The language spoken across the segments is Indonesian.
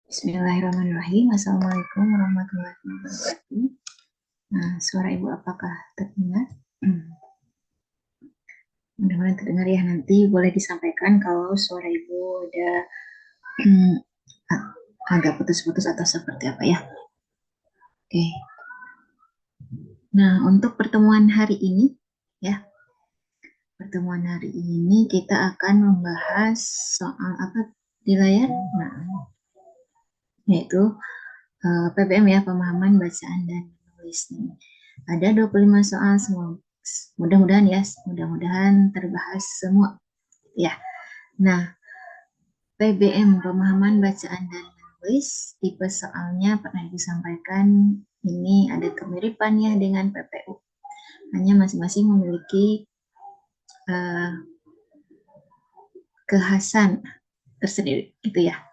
Bismillahirrahmanirrahim. Assalamualaikum warahmatullahi wabarakatuh. Nah, suara Ibu apakah terdengar? Mudah-mudahan terdengar ya. Nanti boleh disampaikan kalau suara Ibu udah agak putus-putus atau seperti apa ya. Oke. Nah, untuk pertemuan hari ini ya. Pertemuan hari ini kita akan membahas soal apa di layar? Nah, yaitu PBM ya, pemahaman bacaan dan menulis nih. Ada 25 soal semua. Mudah-mudahan ya, mudah-mudahan terbahas semua ya. Nah, PBM pemahaman bacaan dan menulis, tipe soalnya pernah disampaikan ini ada kemiripan ya dengan PPU. Hanya masing-masing memiliki kekhasan tersendiri gitu ya.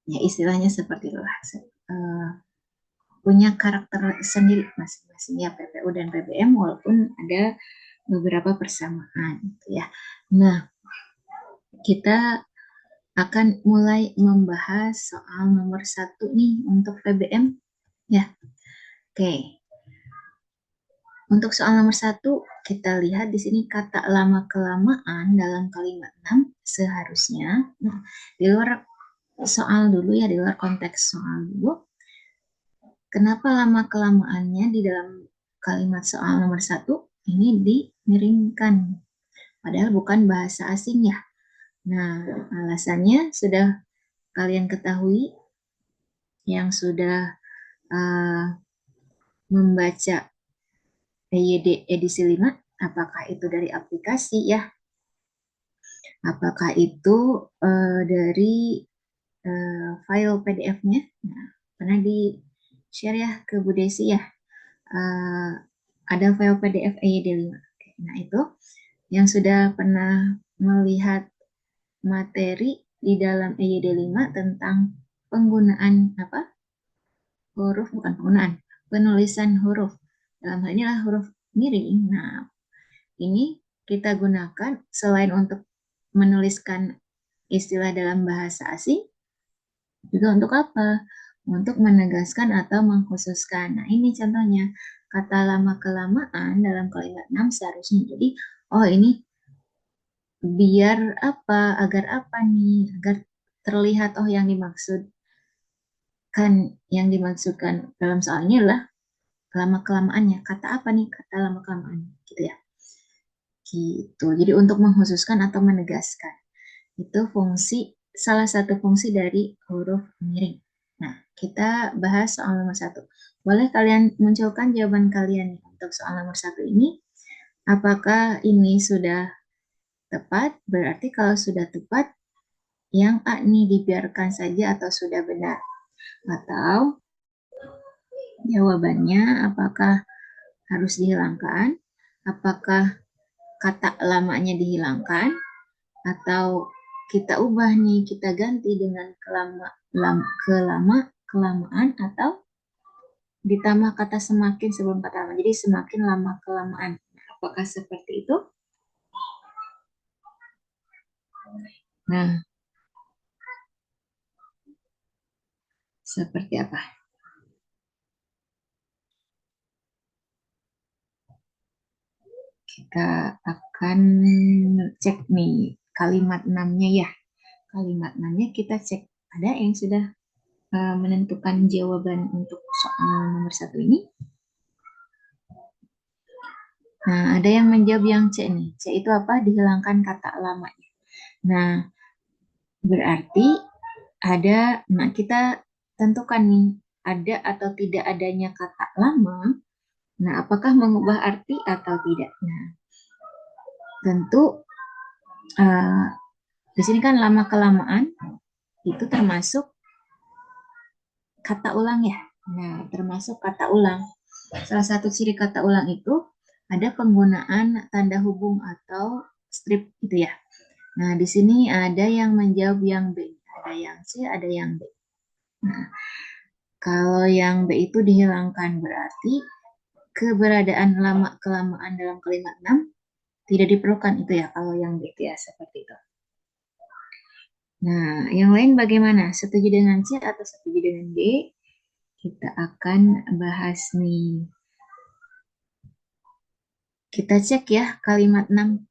Ya istilahnya seperti itulah. Punya karakter sendiri masing-masing ya PPU dan PBM walaupun ada beberapa persamaan gitu ya. Nah, kita akan mulai membahas soal nomor 1 nih untuk PBM ya. Oke. Untuk soal nomor 1 kita lihat di sini kata lama kelamaan dalam kalimat 6 seharusnya. Nah, di luar soal dulu ya, di luar konteks soal dulu. Kenapa lama kelamaannya di dalam kalimat soal nomor 1 ini dimiringkan? Padahal bukan bahasa asing ya. Nah, alasannya sudah kalian ketahui yang sudah membaca EYD edisi 5, apakah itu dari aplikasi ya? Apakah itu dari file PDF-nya? Nah, pernah di-share ya ke Bu Desi ya? Ada file PDF EYD 5. Nah, itu yang sudah pernah melihat materi di dalam EYD 5 tentang penggunaan apa? Huruf, bukan penggunaan, penulisan huruf. Dalam hal inilah huruf miring. Nah, ini kita gunakan selain untuk menuliskan istilah dalam bahasa asing, juga untuk apa? Untuk menegaskan atau mengkhususkan. Nah, ini contohnya. Kata lama-kelamaan dalam kalimat 6 seharusnya. Jadi, oh ini biar apa? Agar apa nih? Agar terlihat, oh yang dimaksudkan dalam soalnya adalah lama-kelamaannya. Kata apa nih? Kata lama-kelamaannya. Gitu ya. Gitu. Jadi untuk mengkhususkan atau menegaskan. Itu salah satu fungsi dari huruf miring. Nah, kita bahas soal nomor 1. Boleh kalian munculkan jawaban kalian untuk soal nomor 1 ini. Apakah ini sudah tepat? Berarti kalau sudah tepat, yang A nih dibiarkan saja atau sudah benar? Atau jawabannya apakah harus dihilangkan? Apakah kata lamanya dihilangkan? Atau kita ubah nih, kita ganti dengan kelamaan atau ditambah kata semakin sebelum kata lama. Jadi semakin lama kelamaan. Apakah seperti itu? Nah, seperti apa? Kita akan cek nih kalimat 6-nya ya. Kalimat 6-nya kita cek. Ada yang sudah menentukan jawaban untuk soal nomor 1 ini? Nah, ada yang menjawab yang C nih. C itu apa? Dihilangkan kata lamanya. Nah, berarti kita tentukan nih, ada atau tidak adanya kata lama. Nah, apakah mengubah arti atau tidak? Nah, tentu di sini kan lama-kelamaan itu termasuk kata ulang ya. Nah, termasuk kata ulang. Salah satu ciri kata ulang itu ada penggunaan tanda hubung atau strip gitu ya. Nah, di sini ada yang menjawab yang B, ada yang C, ada yang B. Nah, kalau yang B itu dihilangkan berarti keberadaan lama-kelamaan dalam kalimat 6 tidak diperlukan itu ya kalau yang B itu ya seperti itu. Nah, yang lain bagaimana? Setuju dengan C atau setuju dengan D? Kita akan bahas nih. Kita cek ya kalimat 6.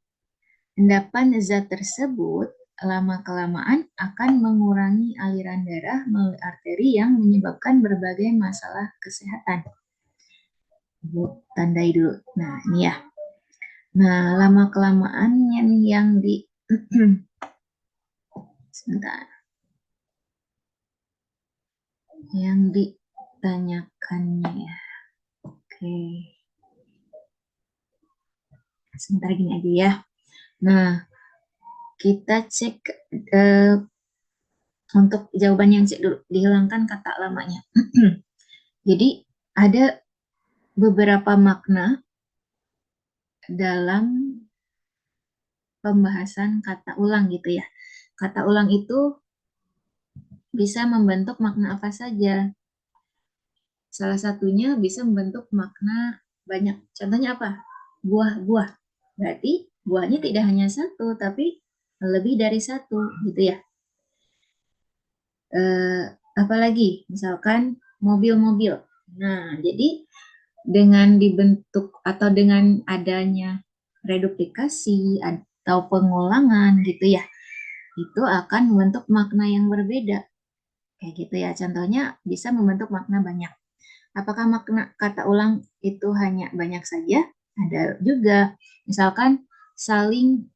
Endapan zat tersebut lama-kelamaan akan mengurangi aliran darah melalui arteri yang menyebabkan berbagai masalah kesehatan. Bu, tandai dulu. Nah, ini ya. Nah, lama-kelamaan yang di sebentar. Yang ditanyakannya ya. Oke. Sebentar gini aja ya. Nah, kita cek untuk jawaban yang cek dulu. Dihilangkan kata lamanya. Jadi, ada beberapa makna dalam pembahasan kata ulang gitu ya. Kata ulang itu bisa membentuk makna apa saja. Salah satunya bisa membentuk makna banyak. Contohnya apa? Buah-buah. Berarti buahnya tidak hanya satu, tapi lebih dari satu gitu ya. Eh, Apalagi misalkan mobil-mobil. Nah, jadi dengan dibentuk atau dengan adanya reduplikasi atau pengulangan gitu ya, itu akan membentuk makna yang berbeda. Kayak gitu ya. Contohnya bisa membentuk makna banyak. Apakah makna kata ulang itu hanya banyak saja? Ada juga. Misalkan saling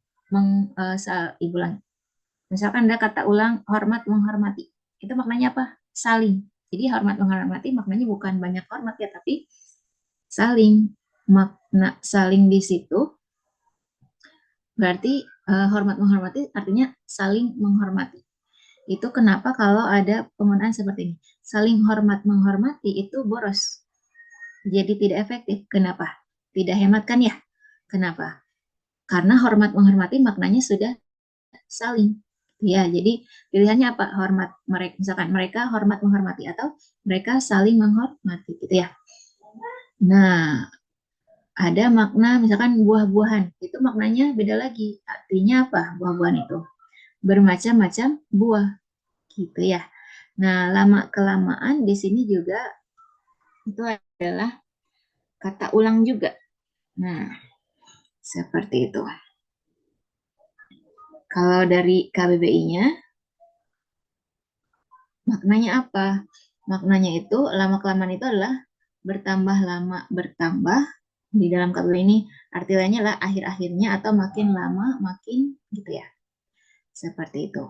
ibu ulang. Misalkan ada kata ulang hormat menghormati. Itu maknanya apa? Saling. Jadi hormat menghormati maknanya bukan banyak hormat ya, tapi saling. Makna saling di situ berarti hormat menghormati artinya saling menghormati. Itu kenapa kalau ada penggunaan seperti ini. Saling hormat menghormati itu boros. Jadi tidak efektif. Kenapa? Tidak hemat kan ya? Kenapa? Karena hormat menghormati maknanya sudah saling. Ya, jadi pilihannya apa? Hormat mereka, misalkan mereka hormat menghormati atau mereka saling menghormati gitu ya. Nah, ada makna misalkan buah-buahan. Itu maknanya beda lagi. Artinya apa? Buah-buahan itu bermacam-macam buah gitu ya. Nah, lama kelamaan di sini juga itu adalah kata ulang juga. Nah, seperti itu. Kalau dari KBBI-nya, maknanya apa? Maknanya itu lama-kelamaan itu adalah bertambah lama bertambah. Di dalam KBBI ini arti lainnya adalah akhir-akhirnya atau makin lama makin gitu ya. Seperti itu.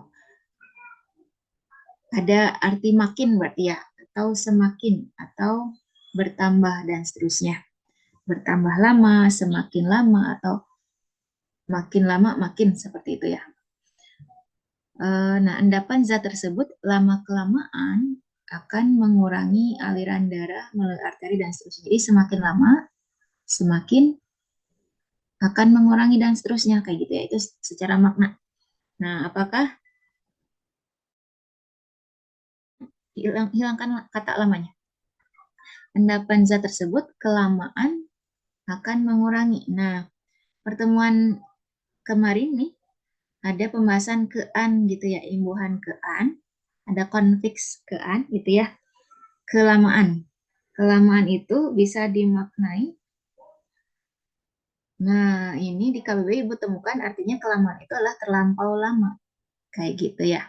Ada arti makin berarti ya, atau semakin, atau bertambah dan seterusnya. Bertambah lama, semakin lama, atau makin lama makin seperti itu ya. Nah, endapan zat tersebut lama-kelamaan akan mengurangi aliran darah melalui arteri dan seterusnya. Jadi semakin lama, semakin akan mengurangi dan seterusnya kayak gitu ya. Itu secara makna. Nah, apakah hilangkan kata lamanya? Endapan zat tersebut kelamaan akan mengurangi. Nah, pertemuan kemarin nih ada pembahasan kean gitu ya, imbuhan kean, ada konfiks kean gitu ya. Kelamaan. Kelamaan itu bisa dimaknai. Nah, ini di KBBI Ibu temukan artinya kelamaan itu adalah terlampau lama. Kayak gitu ya.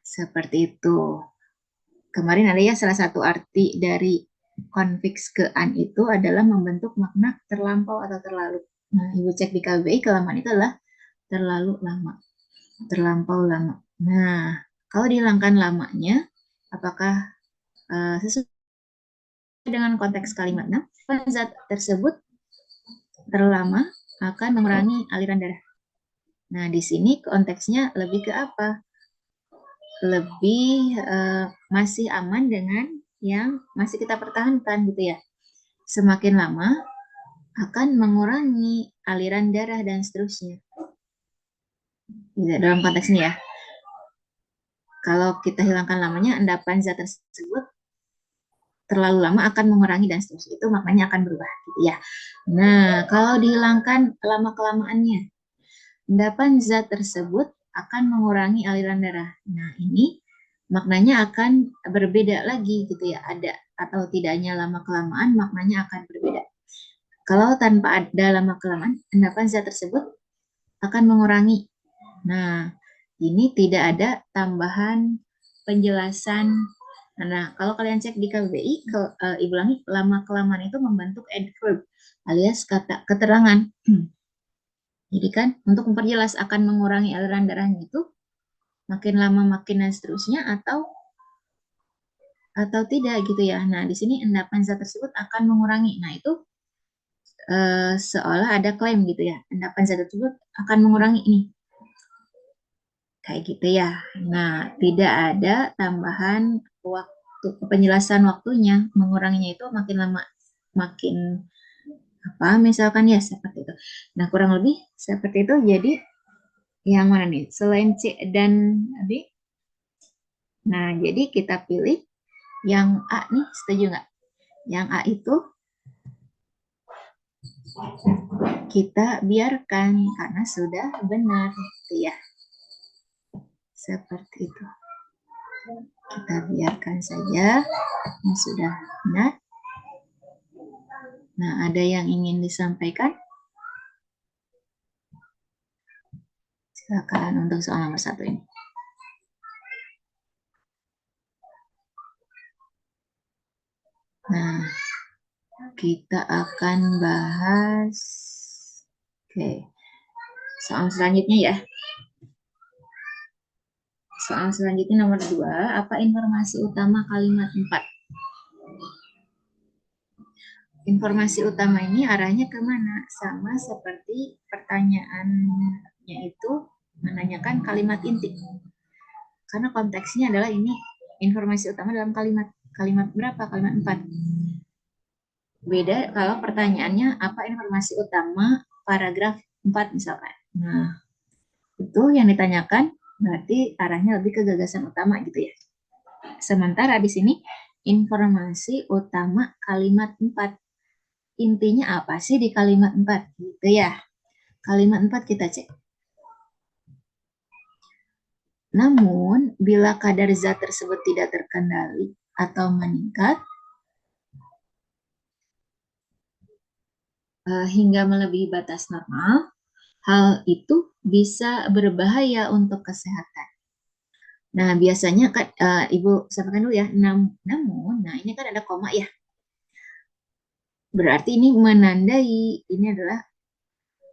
Seperti itu. Kemarin ada ya salah satu arti dari konfiks kean itu adalah membentuk makna terlampau atau terlalu. Nah, Ibu cek di KBBI kelamaan itu adalah terlalu lama. Terlampau lama. Nah, kalau dihilangkan lamanya, apakah sesuai dengan konteks kalimat 6, zat tersebut terlama akan mengurangi aliran darah. Nah, di sini konteksnya lebih ke apa? Lebih masih aman dengan yang masih kita pertahankan gitu ya. Semakin lama akan mengurangi aliran darah dan seterusnya. Gitu, dalam konteks ini ya. Kalau kita hilangkan lamanya, endapan zat tersebut terlalu lama akan mengurangi dan seterusnya. Itu maknanya akan berubah gitu ya. Nah, kalau dihilangkan lama-kelamaannya, endapan zat tersebut akan mengurangi aliran darah. Nah, ini maknanya akan berbeda lagi gitu ya. Ada atau tidaknya lama-kelamaan maknanya akan berbeda. Kalau tanpa ada lama-kelamaan, endapan zat tersebut akan mengurangi. Nah, ini tidak ada tambahan penjelasan. Nah, kalau kalian cek di KBBI, Ibu ulangi, lama-kelamaan itu membentuk adverb alias kata keterangan. Jadi kan untuk memperjelas akan mengurangi aliran darahnya itu makin lama makin dan seterusnya atau tidak gitu ya. Nah, di sini endapan zat tersebut akan mengurangi. Nah, itu seolah ada klaim gitu ya. Endapan zat tersebut akan mengurangi ini. Kayak gitu ya. Nah, tidak ada tambahan waktu, penjelasan waktunya. Menguranginya itu makin lama makin apa misalkan ya seperti itu. Nah, kurang lebih seperti itu. Jadi yang mana nih? Selain C dan B? Nah, jadi kita pilih yang A nih, setuju nggak? Yang A itu kita biarkan karena sudah benar, gitu ya. Seperti itu. Kita biarkan saja yang sudah benar. Nah, ada yang ingin disampaikan? Silakan untuk soal nomor 1 ini. Nah, kita akan bahas soal selanjutnya ya. Soal selanjutnya nomor 2, apa informasi utama kalimat 4? Informasi utama ini arahnya kemana? Sama seperti pertanyaannya itu menanyakan kalimat inti. Karena konteksnya adalah ini informasi utama dalam kalimat. Kalimat berapa? Kalimat 4. Beda kalau pertanyaannya apa informasi utama paragraf 4 misalkan. Nah, itu yang ditanyakan berarti arahnya lebih ke gagasan utama gitu ya. Sementara di sini informasi utama kalimat 4. Intinya apa sih di kalimat 4? Gitu ya. Kalimat 4 kita cek. Namun, bila kadar zat tersebut tidak terkendali atau meningkat hingga melebihi batas normal, hal itu bisa berbahaya untuk kesehatan. Nah, biasanya kan Ibu sampaikan dulu ya. Namun, nah ini kan ada koma ya. Berarti ini menandai ini adalah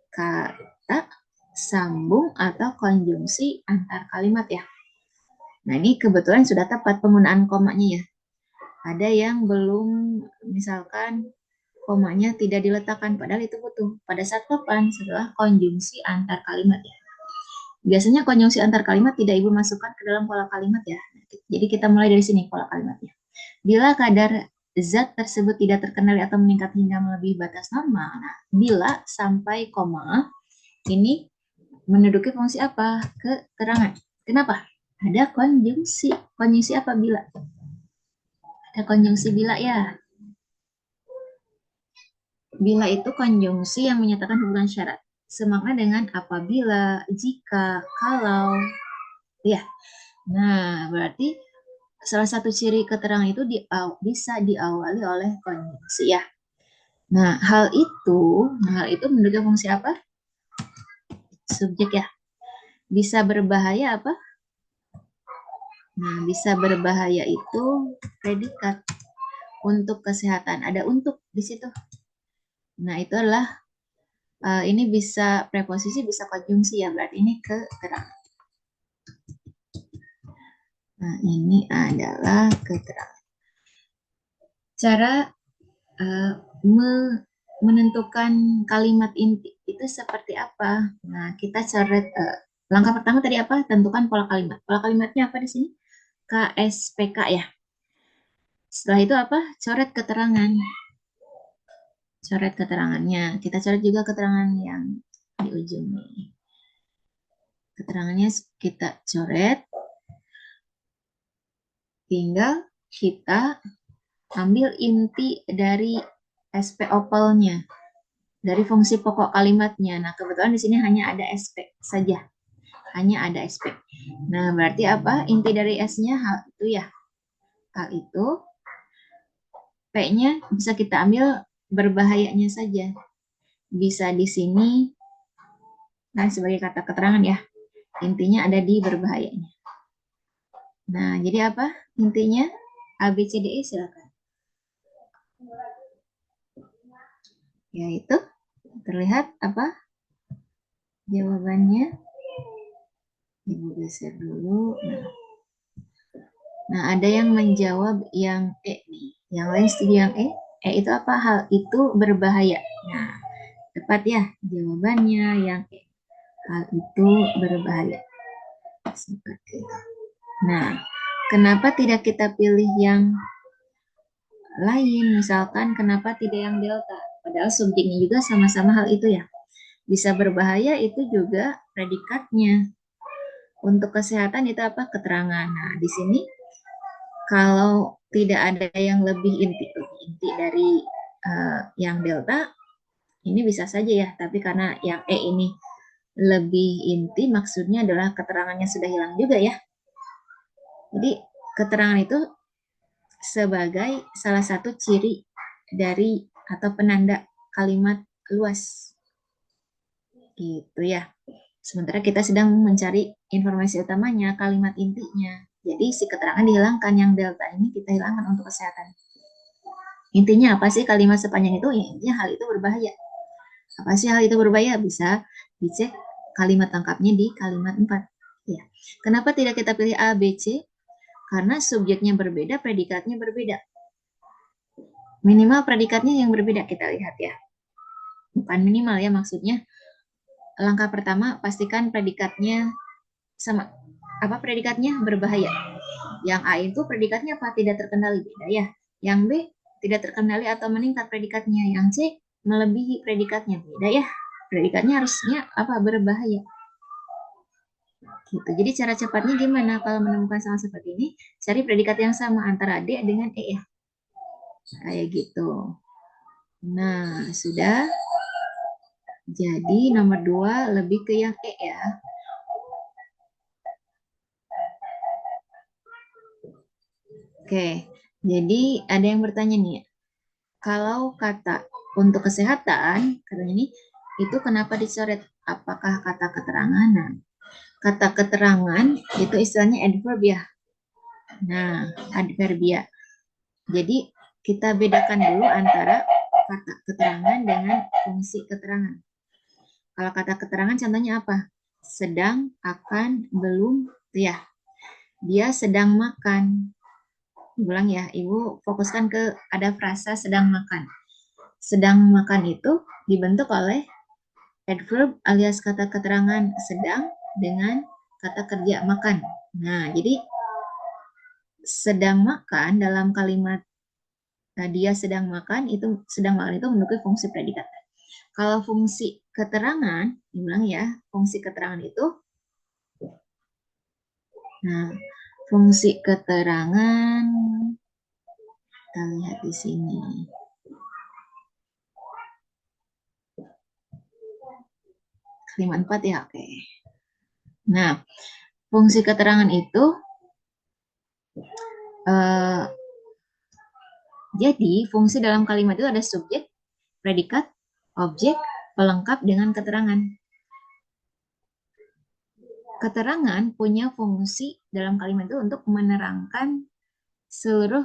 kata sambung atau konjungsi antar kalimat ya. Nah, ini kebetulan sudah tepat penggunaan komanya ya. Ada yang belum, misalkan komanya tidak diletakkan, padahal itu butuh. Pada saat kapan? Setelah konjungsi antar kalimat ya. Biasanya konjungsi antar kalimat tidak Ibu masukkan ke dalam pola kalimat ya. Jadi kita mulai dari sini pola kalimatnya. Bila kadar zat tersebut tidak terkendali atau meningkat hingga melebihi batas normal, nah, bila sampai koma, ini menduduki fungsi apa? Keterangan. Kenapa? Ada konjungsi. Konjungsi apa bila? Ada konjungsi bila ya. Bila itu konjungsi yang menyatakan hubungan syarat. Semakna dengan apabila, jika, kalau. Ya. Nah, berarti salah satu ciri keterangan itu bisa diawali oleh konjungsi ya. Nah, hal itu menduduki fungsi apa? Subjek ya. Bisa berbahaya apa? Nah, bisa berbahaya itu predikat untuk kesehatan. Ada untuk di situ. Nah, itu adalah ini bisa preposisi, bisa konjungsi ya. Berarti ini keterangan. Nah, ini adalah keterangan. Cara menentukan kalimat inti itu seperti apa? Nah, kita coret. Langkah pertama tadi apa? Tentukan pola kalimat. Pola kalimatnya apa di sini? KSPK ya. Setelah itu apa? Coret keterangan. Coret keterangannya. Kita coret juga keterangan yang di ujung nih. Keterangannya kita coret. Tinggal kita ambil inti dari SP opalnya. Dari fungsi pokok kalimatnya. Nah, kebetulan di sini hanya ada SP saja. hanya ada SP. Nah, berarti apa? Inti dari S-nya hal itu ya. Hal itu, P-nya bisa kita ambil berbahayanya saja. Bisa di sini, dan sebagai kata keterangan ya. Intinya ada di berbahayanya. Nah, jadi apa? Intinya A, B, C, D, E silakan. Yaitu, terlihat apa? Jawabannya. Ibu geser dulu. Nah, ada yang menjawab yang E nih. Yang lain setuju yang E. E itu apa? Hal itu berbahaya. Nah, tepat ya jawabannya yang E. Hal itu berbahaya. Seperti itu. Nah, kenapa tidak kita pilih yang lain? Misalkan kenapa tidak yang delta? Padahal subjeknya juga sama-sama hal itu ya. Bisa berbahaya itu juga predikatnya. Untuk kesehatan itu apa? Keterangan. Nah, di sini kalau tidak ada yang lebih inti dari yang delta, ini bisa saja ya. Tapi karena yang E ini lebih inti, maksudnya adalah keterangannya sudah hilang juga ya. Jadi keterangan itu sebagai salah satu ciri dari atau penanda kalimat luas. Gitu ya. Sementara kita sedang mencari informasi utamanya, kalimat intinya. Jadi si keterangan dihilangkan, yang delta ini kita hilangkan untuk kesehatan. Intinya apa sih kalimat sepanjang itu? Ya, intinya hal itu berbahaya. Apa sih hal itu berbahaya? Bisa dicek kalimat lengkapnya di kalimat 4. Ya. Kenapa tidak kita pilih A, B, C? Karena subjeknya berbeda, predikatnya berbeda. Minimal predikatnya yang berbeda, kita lihat ya. Bukan minimal ya, maksudnya langkah pertama pastikan predikatnya sama. Apa predikatnya? Berbahaya. Yang A itu predikatnya apa? Tidak terkendali, beda ya. Yang B tidak terkendali atau meningkat predikatnya. Yang C melebihi predikatnya, beda ya. Predikatnya harusnya apa? Berbahaya. Gitu. Jadi cara cepatnya gimana kalau menemukan sama seperti ini? Cari predikat yang sama antara D dengan E ya. Kayak gitu. Nah, sudah. Jadi nomor 2 lebih ke yang E ya. Oke, jadi ada yang bertanya nih, kalau kata untuk kesehatan, katanya ini, itu kenapa dicoret? Apakah kata keterangan? Nah, kata keterangan itu istilahnya adverb ya. Nah, adverbia. Jadi kita bedakan dulu antara kata keterangan dengan fungsi keterangan. Kalau kata keterangan contohnya apa? Sedang, akan, belum, ya. Dia sedang makan. Ulang ya, Ibu fokuskan ke ada frasa sedang makan. Sedang makan itu dibentuk oleh adverb alias kata keterangan sedang dengan kata kerja makan. Nah, jadi sedang makan dalam kalimat dia sedang makan itu memiliki fungsi predikat. Kalau fungsi keterangan, diulang ya, fungsi keterangan itu nah, fungsi keterangan kita lihat di sini. Kalimat 4 ya, oke. Nah, fungsi keterangan itu jadi fungsi dalam kalimat itu ada subjek, predikat, objek, pelengkap dengan keterangan. Keterangan punya fungsi dalam kalimat itu untuk menerangkan seluruh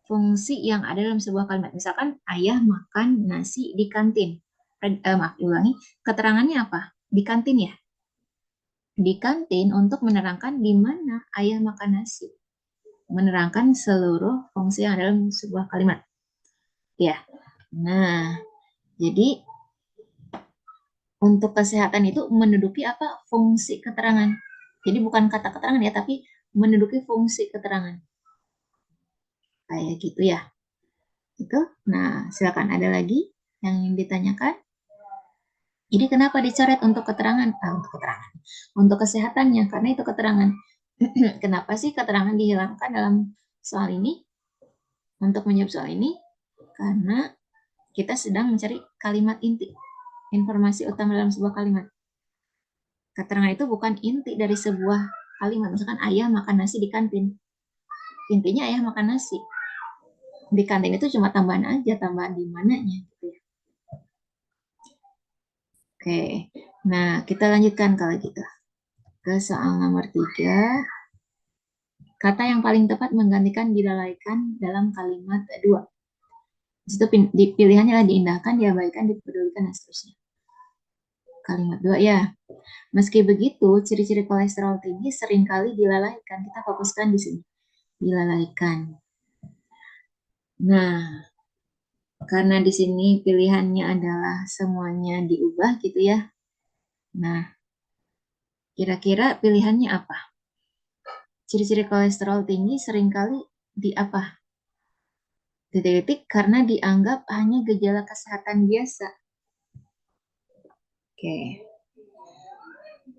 fungsi yang ada dalam sebuah kalimat. Misalkan ayah makan nasi di kantin. Maaf, ulangi. Keterangannya apa? Di kantin ya. Di kantin untuk menerangkan di mana ayah makan nasi. Menerangkan seluruh fungsi yang ada dalam sebuah kalimat. Ya. Nah, jadi untuk kesehatan itu menduduki apa? Fungsi keterangan. Jadi bukan kata keterangan ya, tapi menduduki fungsi keterangan. Kayak gitu ya. Itu. Nah, silakan ada lagi yang ingin ditanyakan. Jadi kenapa dicoret untuk keterangan? Untuk keterangan. Untuk kesehatannya, karena itu keterangan. Kenapa sih keterangan dihilangkan dalam soal ini? Untuk menjawab soal ini, karena kita sedang mencari kalimat inti. Informasi utama dalam sebuah kalimat. Keterangan itu bukan inti dari sebuah kalimat. Misalkan ayah makan nasi di kantin. Intinya ayah makan nasi. Di kantin itu cuma tambahan aja, tambahan di mananya gitu ya. Oke, nah kita lanjutkan kalau gitu. Ke soal nomor 3. Kata yang paling tepat menggantikan dilalaikan dalam kalimat 2. Di situ pilihannya adalah diindahkan, diabaikan, dipedulikan, dan seterusnya. Kalimat 2 ya. Meski begitu, ciri-ciri kolesterol tinggi seringkali dilalaikan. Kita fokuskan di sini. Dilalaikan. Nah, karena di sini pilihannya adalah semuanya diubah gitu ya. Nah, kira-kira pilihannya apa? Ciri-ciri kolesterol tinggi seringkali di apa? Titik-titik karena dianggap hanya gejala kesehatan biasa. Oke,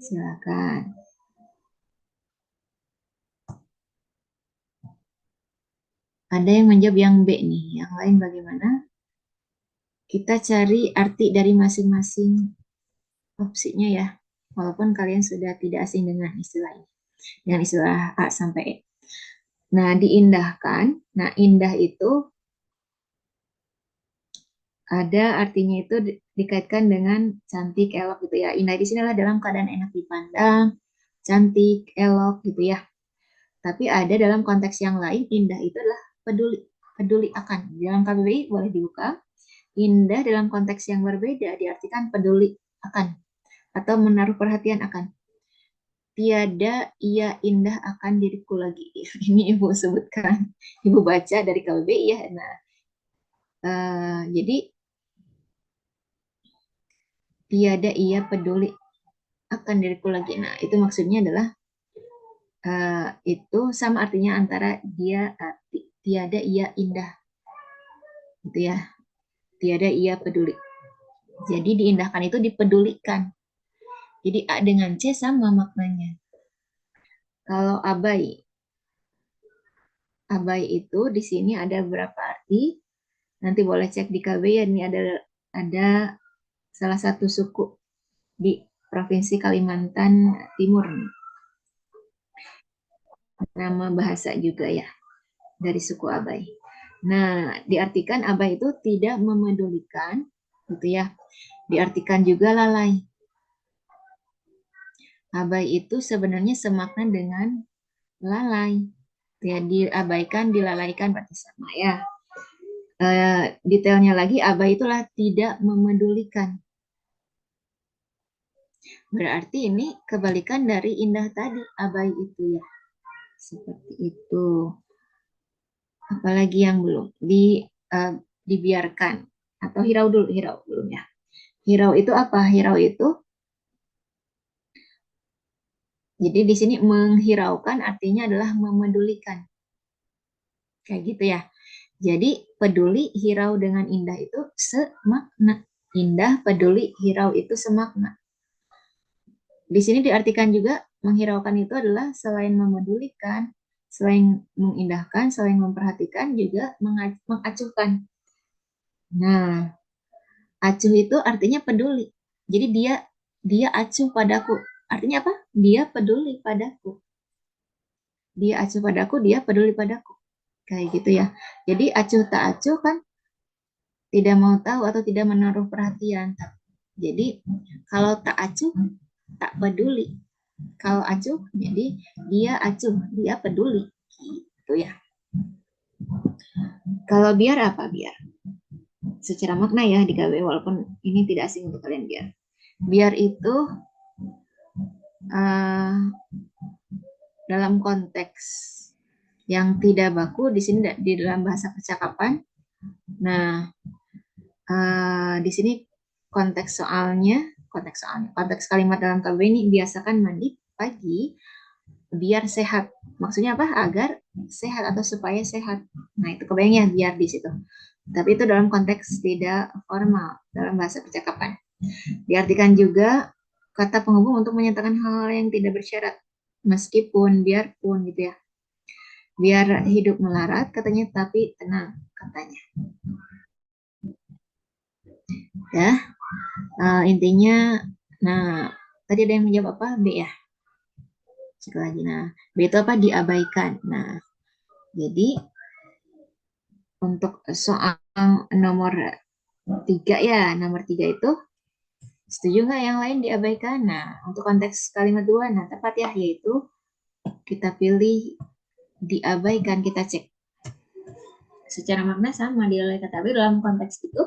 silakan. Ada yang menjawab yang B nih, yang lain bagaimana? Kita cari arti dari masing-masing opsinya ya, walaupun kalian sudah tidak asing dengan istilah ini, dengan istilah A sampai E. Nah, diindahkan. Nah, indah itu ada artinya itu dikaitkan dengan cantik, elok gitu ya. Indah di sini adalah dalam keadaan enak dipandang, cantik, elok gitu ya. Tapi ada dalam konteks yang lain, indah itu adalah peduli, peduli akan. Dalam KBBI boleh dibuka. Indah dalam konteks yang berbeda diartikan peduli akan atau menaruh perhatian akan. Tiada ia indah akan diriku lagi. Ini Ibu sebutkan, Ibu baca dari KBBI ya. Nah, jadi tiada ia peduli akan diriku lagi. Nah, itu maksudnya adalah itu sama artinya antara dia tiada ia indah, gitu ya. Tiada ia peduli. Jadi diindahkan itu dipedulikan. Jadi A dengan C sama maknanya. Kalau abai, abai itu di sini ada berapa arti? Nanti boleh cek di KB ya. Ini ada salah satu suku di Provinsi Kalimantan Timur. Nama bahasa juga ya dari suku abai. Nah, diartikan abai itu tidak memedulikan, gitu ya. Diartikan juga lalai. Abai itu sebenarnya semakna dengan lalai. Ya, diabaikan, dilalaikan berarti sama ya. Detailnya lagi, abai itulah tidak memedulikan. Berarti ini kebalikan dari indah tadi, abai itu ya. Seperti itu. Apalagi yang belum dibiarkan atau hirau dulu ya. Hirau itu apa? Hirau itu jadi di sini menghiraukan artinya adalah memedulikan. Kayak gitu ya. Jadi peduli, hirau dengan indah itu semakna. Indah, peduli, hirau itu semakna. Di sini diartikan juga menghiraukan itu adalah selain memedulikan, selain mengindahkan, selain memperhatikan juga mengacuhkan. Nah, acuh itu artinya peduli. Jadi dia acuh padaku. Artinya apa? Dia peduli padaku. Dia acuh padaku, dia peduli padaku. Kayak gitu ya. Jadi acuh tak acuh kan tidak mau tahu atau tidak menaruh perhatian. Jadi kalau tak acuh, tak peduli. Kalau acuh, jadi dia acuh, dia peduli. Gitu ya. Kalau biar apa biar? Secara makna ya di KW walaupun ini tidak asing untuk kalian biar. Biar itu dalam konteks yang tidak baku di sini di dalam bahasa percakapan. Nah, di sini konteks kalimat dalam KB ini biasakan mandi pagi biar sehat. Maksudnya apa? Agar sehat atau supaya sehat. Nah, itu kebayangnya biar di situ. Tapi itu dalam konteks tidak formal dalam bahasa percakapan. Diartikan juga kata penghubung untuk menyatakan hal-hal yang tidak bersyarat, meskipun, biarpun gitu ya. Biar hidup melarat katanya, tapi tenang katanya. Ya, intinya, nah Tadi ada yang menjawab apa? B ya. Cek lagi. Nah, B itu apa? Diabaikan. Nah, jadi untuk soal nomor 3 ya, nomor 3 itu setuju nggak yang lain diabaikan? Nah, untuk konteks kalimat dua, nah tepat ya, yaitu kita pilih diabaikan, kita cek. Secara makna sama di lalai kata, tapi dalam konteks itu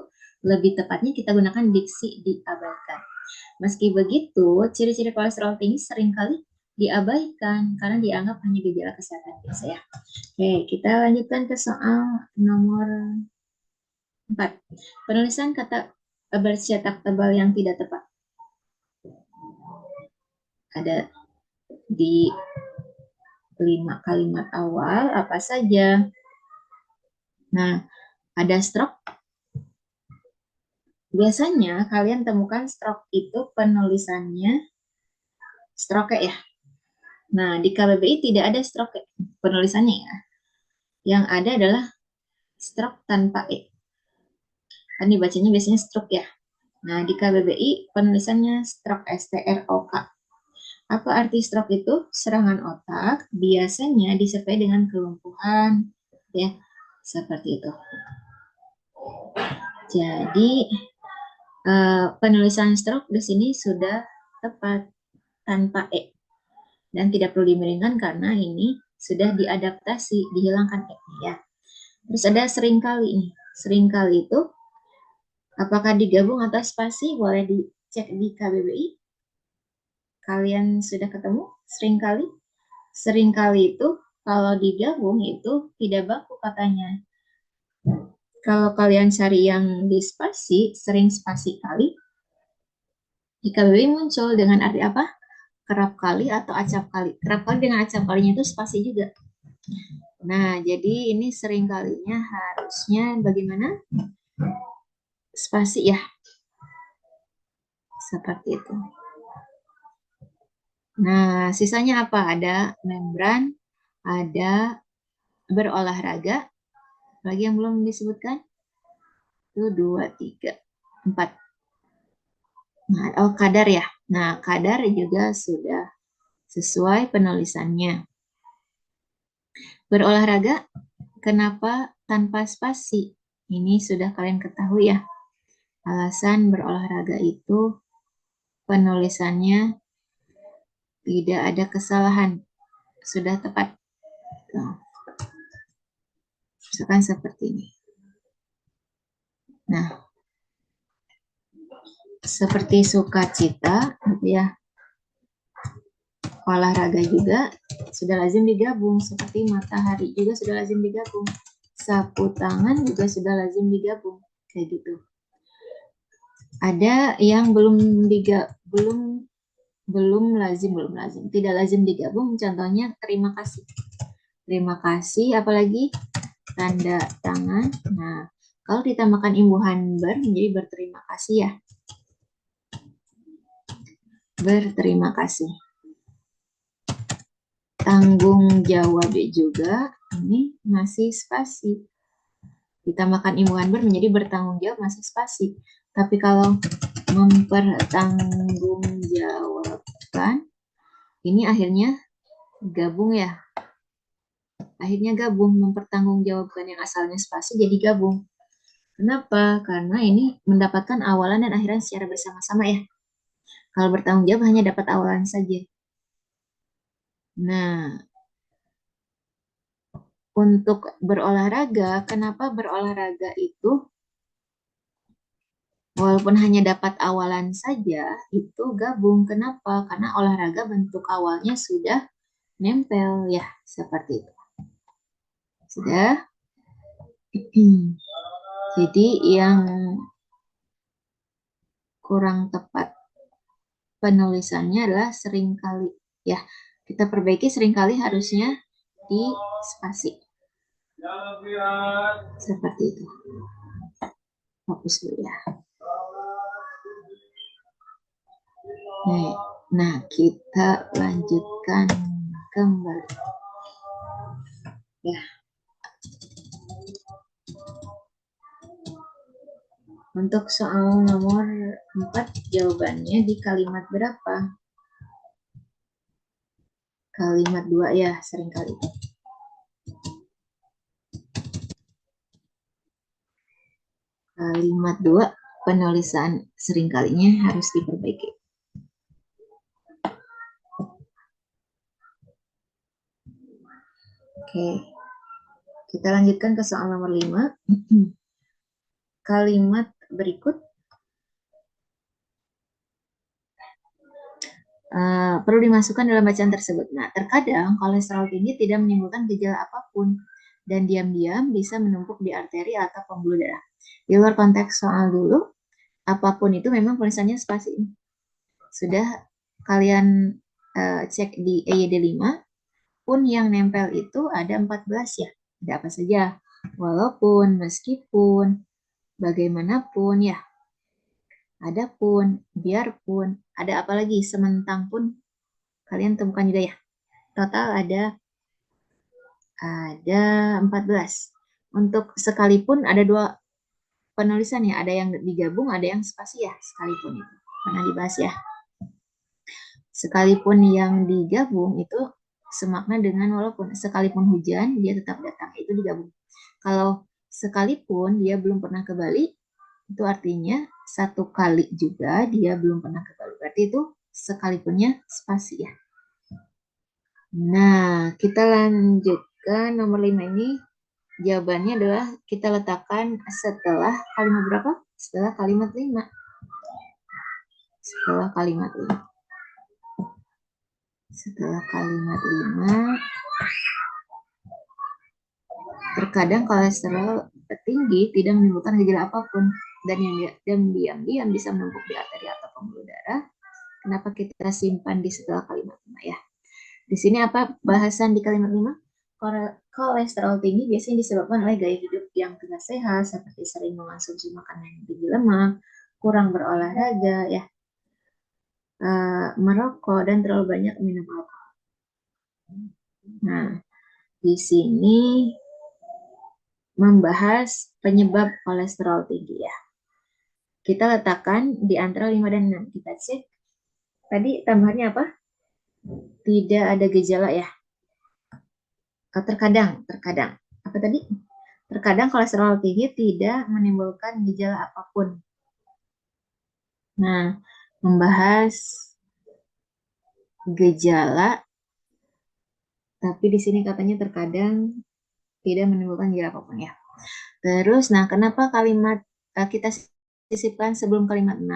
lebih tepatnya kita gunakan diksi diabaikan. Meski begitu, ciri-ciri kolesterol tinggi seringkali diabaikan karena dianggap hanya gejala kesehatan biasa ya. Oke, kita lanjutkan ke soal nomor 4. Penulisan kata bercetak tebal yang tidak tepat. Ada di 5 kalimat awal apa saja. Nah, ada stroke. Biasanya kalian temukan stroke itu penulisannya stroke ya. Nah, di KBBI tidak ada stroke penulisannya ya. Yang ada adalah stroke tanpa E. Kan dibacanya biasanya stroke ya. Nah, di KBBI penulisannya stroke, S-T-R-O-K. Apa arti stroke itu? Serangan otak, biasanya disertai dengan kelumpuhan, ya, seperti itu. Jadi, penulisan stroke di sini sudah tepat tanpa E. Dan tidak perlu dimiringkan karena ini sudah diadaptasi, dihilangkan E-nya ya. Terus ada seringkali nih. Seringkali itu apakah digabung atau spasi? Boleh dicek di KBBI. Kalian sudah ketemu seringkali? Seringkali itu kalau digabung itu tidak baku katanya. Kalau kalian cari yang di spasi, sering spasi kali, di KBBI muncul dengan arti apa? Kerap kali atau acap kali. Kerap kali dengan acap kalinya itu spasi juga. Nah, jadi ini sering kalinya harusnya bagaimana? Spasi ya. Seperti itu. Nah, sisanya apa? Ada membran, ada berolahraga. Lagi yang belum disebutkan? Itu 2, 3, 4. Nah, oh kadar ya. Nah, kadar juga sudah sesuai penulisannya. Berolahraga, kenapa tanpa spasi? Ini sudah kalian ketahui ya. Alasan berolahraga itu penulisannya tidak ada kesalahan. Sudah tepat. Nah, misalkan seperti ini. Nah, seperti sukacita, gitu ya. Olahraga juga sudah lazim digabung, seperti matahari juga sudah lazim digabung, sapu tangan juga sudah lazim digabung, kayak gitu. Ada yang belum lazim, tidak lazim digabung. Contohnya terima kasih, apalagi tanda tangan. Nah, kalau ditambahkan imbuhan menjadi berterima kasih ya, berterima kasih. Tanggung jawab juga ini masih spasi. Ditambahkan imbuhan menjadi bertanggung jawab masih spasi. Tapi kalau mempertanggungjawabkan ini akhirnya gabung ya. Akhirnya gabung, mempertanggungjawabkan yang asalnya spasi jadi gabung. Kenapa? Karena ini mendapatkan awalan dan akhiran secara bersama-sama ya. Kalau bertanggung jawab hanya dapat awalan saja. Nah, untuk berolahraga, kenapa berolahraga itu walaupun hanya dapat awalan saja, itu gabung. Kenapa? Karena olahraga bentuk awalnya sudah nempel ya, seperti itu. Sudah? Jadi yang kurang tepat penulisannya adalah seringkali. Ya, kita perbaiki seringkali harusnya di spasi. Seperti itu. Fokus dulu ya. Nah, kita lanjutkan kembali. Ya. Untuk soal nomor 4, jawabannya di kalimat berapa? Kalimat dua ya, seringkali. Kalimat dua, penulisan seringkalinya harus diperbaiki. Oke, kita lanjutkan ke soal nomor 5. Kalimat berikut perlu dimasukkan dalam bacaan tersebut. Nah, terkadang kolesterol tinggi tidak menimbulkan gejala apapun dan diam-diam bisa menumpuk di arteri atau pembuluh darah. Di luar konteks soal dulu, apapun itu memang tulisannya spasi. Sudah kalian cek di EYD 5, pun yang nempel itu ada 14 ya. Ada apa saja? Walaupun, meskipun, bagaimanapun ya. Adapun, biarpun, ada apa lagi? Sementang pun kalian temukan juga ya. Total ada 14. Untuk sekalipun ada dua penulisan ya, ada yang digabung, ada yang spasi ya, sekalipun itu. Pernah dibahas ya. Sekalipun yang digabung itu semakna dengan walaupun, sekalipun hujan dia tetap datang, itu digabung. Kalau sekalipun dia belum pernah ke Bali, itu artinya satu kali juga dia belum pernah ke Bali. Berarti itu sekalipunnya spasi ya. Nah, kita lanjutkan nomor 5 ini. Jawabannya adalah kita letakkan setelah kalimat berapa? Setelah kalimat 5. Setelah kalimat 5. Setelah kalimat 5, terkadang kolesterol tinggi tidak menimbulkan gejala apapun dan diam-diam bisa menumpuk di arteri atau pembuluh darah. Kenapa kita simpan di setelah kalimat 5 ya? Di sini apa bahasan di kalimat 5? Kolesterol tinggi biasanya disebabkan oleh gaya hidup yang tidak sehat, seperti sering mengonsumsi makanan yang tinggi lemak, kurang berolahraga, ya, merokok, dan terlalu banyak minum alkohol. Nah, di sini membahas penyebab kolesterol tinggi ya. Kita letakkan di antara 5 dan 6. Kita cek. Tadi tambahannya apa? Tidak ada gejala ya. Terkadang. Apa tadi? Terkadang kolesterol tinggi tidak menimbulkan gejala apapun. Nah, membahas gejala, tapi di sini katanya terkadang tidak menimbulkan gejala apapun ya. Terus, nah kenapa kalimat kita sisipkan sebelum kalimat 6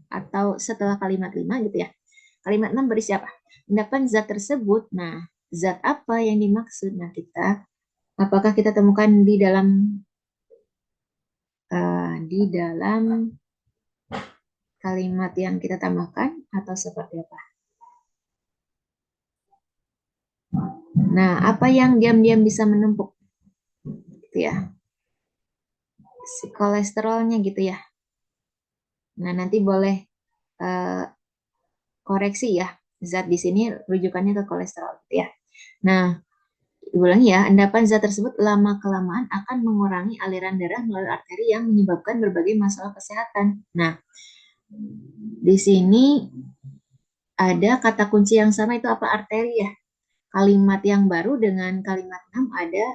atau setelah kalimat 5 gitu ya. Kalimat 6 berisi apa? Endapan zat tersebut. Nah, zat apa yang dimaksud? Nah, apakah kita temukan di dalam kalimat yang kita tambahkan atau seperti apa? Nah, apa yang diam-diam bisa menumpuk? Gitu ya. Si kolesterolnya gitu ya. Nah, nanti boleh koreksi ya. Zat di sini rujukannya ke kolesterol gitu ya. Nah, ulangi ya, endapan zat tersebut lama-kelamaan akan mengurangi aliran darah melalui arteri yang menyebabkan berbagai masalah kesehatan. Nah, di sini ada kata kunci yang sama, itu apa? Arteri ya. Kalimat yang baru dengan kalimat 6 ada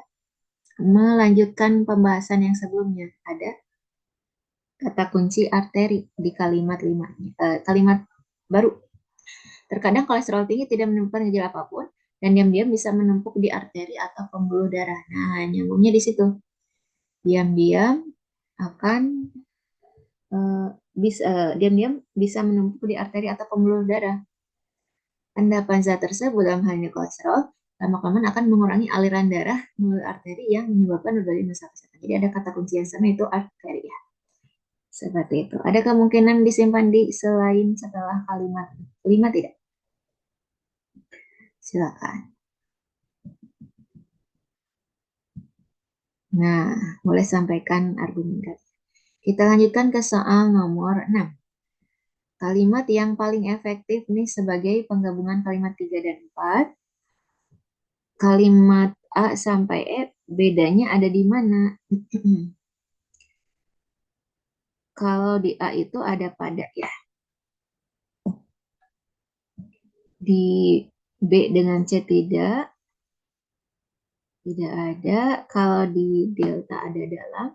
melanjutkan pembahasan yang sebelumnya. Ada kata kunci arteri di kalimat 5. Kalimat baru. Terkadang kolesterol tinggi tidak menimbulkan gejala apapun dan diam-diam bisa menumpuk di arteri atau pembuluh darah. Nah, nyambungnya di situ. Diam-diam akan diam-diam bisa menumpuk di arteri atau pembuluh darah. Endapan zat tersebut dalam hal ini kolesterol lama-kelamaan akan mengurangi aliran darah melalui arteri yang menyebabkan berbagai masalah kesehatan. Jadi ada kata kunci yang sama, itu arteri ya. Seperti itu. Ada kemungkinan disimpan di selain setelah kalimat 5 tidak? Silakan. Nah, boleh sampaikan argumen kalian. Kita lanjutkan ke soal nomor 6. Kalimat yang paling efektif nih sebagai penggabungan kalimat 3 dan 4. Kalimat A sampai E bedanya ada di mana? Kalau di A itu ada pada ya. Di B dengan C tidak ada. Kalau di delta ada dalam,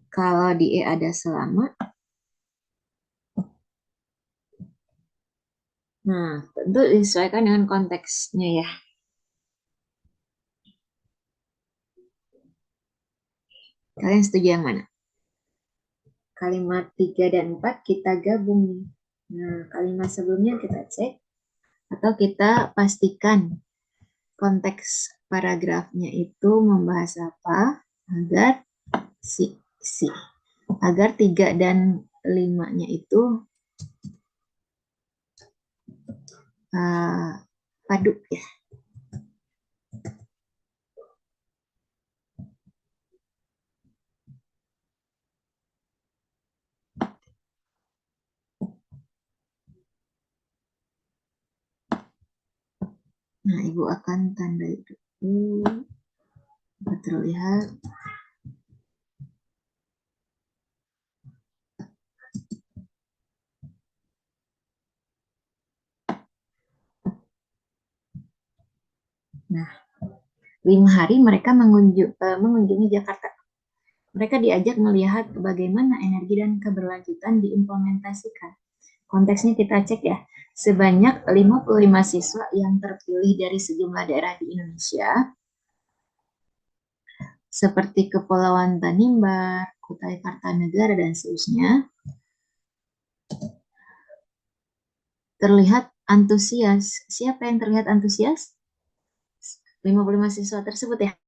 kalau di E ada selama. Nah, tentu disesuaikan dengan konteksnya ya. Kalian setuju yang mana? Kalimat 3 dan 4 kita gabung nih. Nah, kalimat sebelumnya kita cek atau kita pastikan konteks paragrafnya itu membahas apa agar si agar 3 dan 5-nya itu padu ya. Nah, Ibu akan tandai dulu. Terlihat. Nah, 5 hari mereka mengunjungi Jakarta. Mereka diajak melihat bagaimana energi dan keberlanjutan diimplementasikan. Konteksnya kita cek ya. Sebanyak 55 siswa yang terpilih dari sejumlah daerah di Indonesia, seperti Kepulauan Tanimbar, Kutai Kartanegara, dan seterusnya, terlihat antusias. Siapa yang terlihat antusias? 55 siswa tersebut ya.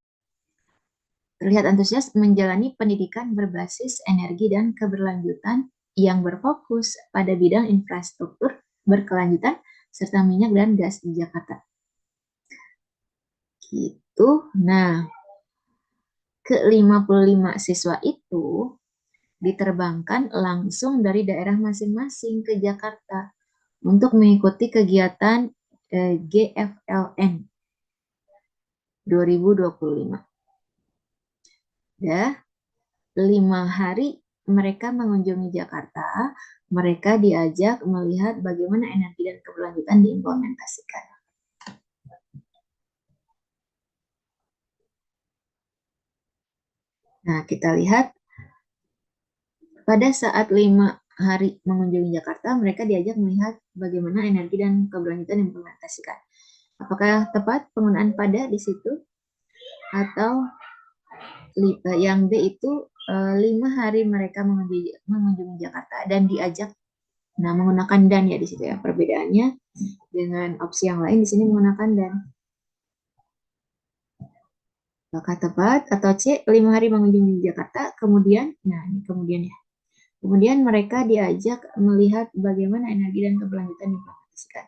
Terlihat antusias menjalani pendidikan berbasis energi dan keberlanjutan yang berfokus pada bidang infrastruktur berkelanjutan serta minyak dan gas di Jakarta. Gitu. Nah, ke-55 siswa itu diterbangkan langsung dari daerah masing-masing ke Jakarta untuk mengikuti kegiatan GFLN 2025. Ya, 5 hari mereka mengunjungi Jakarta, mereka diajak melihat bagaimana energi dan keberlanjutan diimplementasikan. Nah, kita lihat pada saat 5 hari mengunjungi Jakarta, mereka diajak melihat bagaimana energi dan keberlanjutan diimplementasikan. Apakah tepat penggunaan pada di situ? Atau yang B itu 5 hari mereka mengunjungi Jakarta dan diajak, nah menggunakan dan ya di situ ya, perbedaannya dengan opsi yang lain di sini menggunakan dan. Apakah tepat? Atau C 5 hari mengunjungi Jakarta kemudian, nah ini kemudian ya, kemudian mereka diajak melihat bagaimana energi dan keberlanjutan diimplementasikan.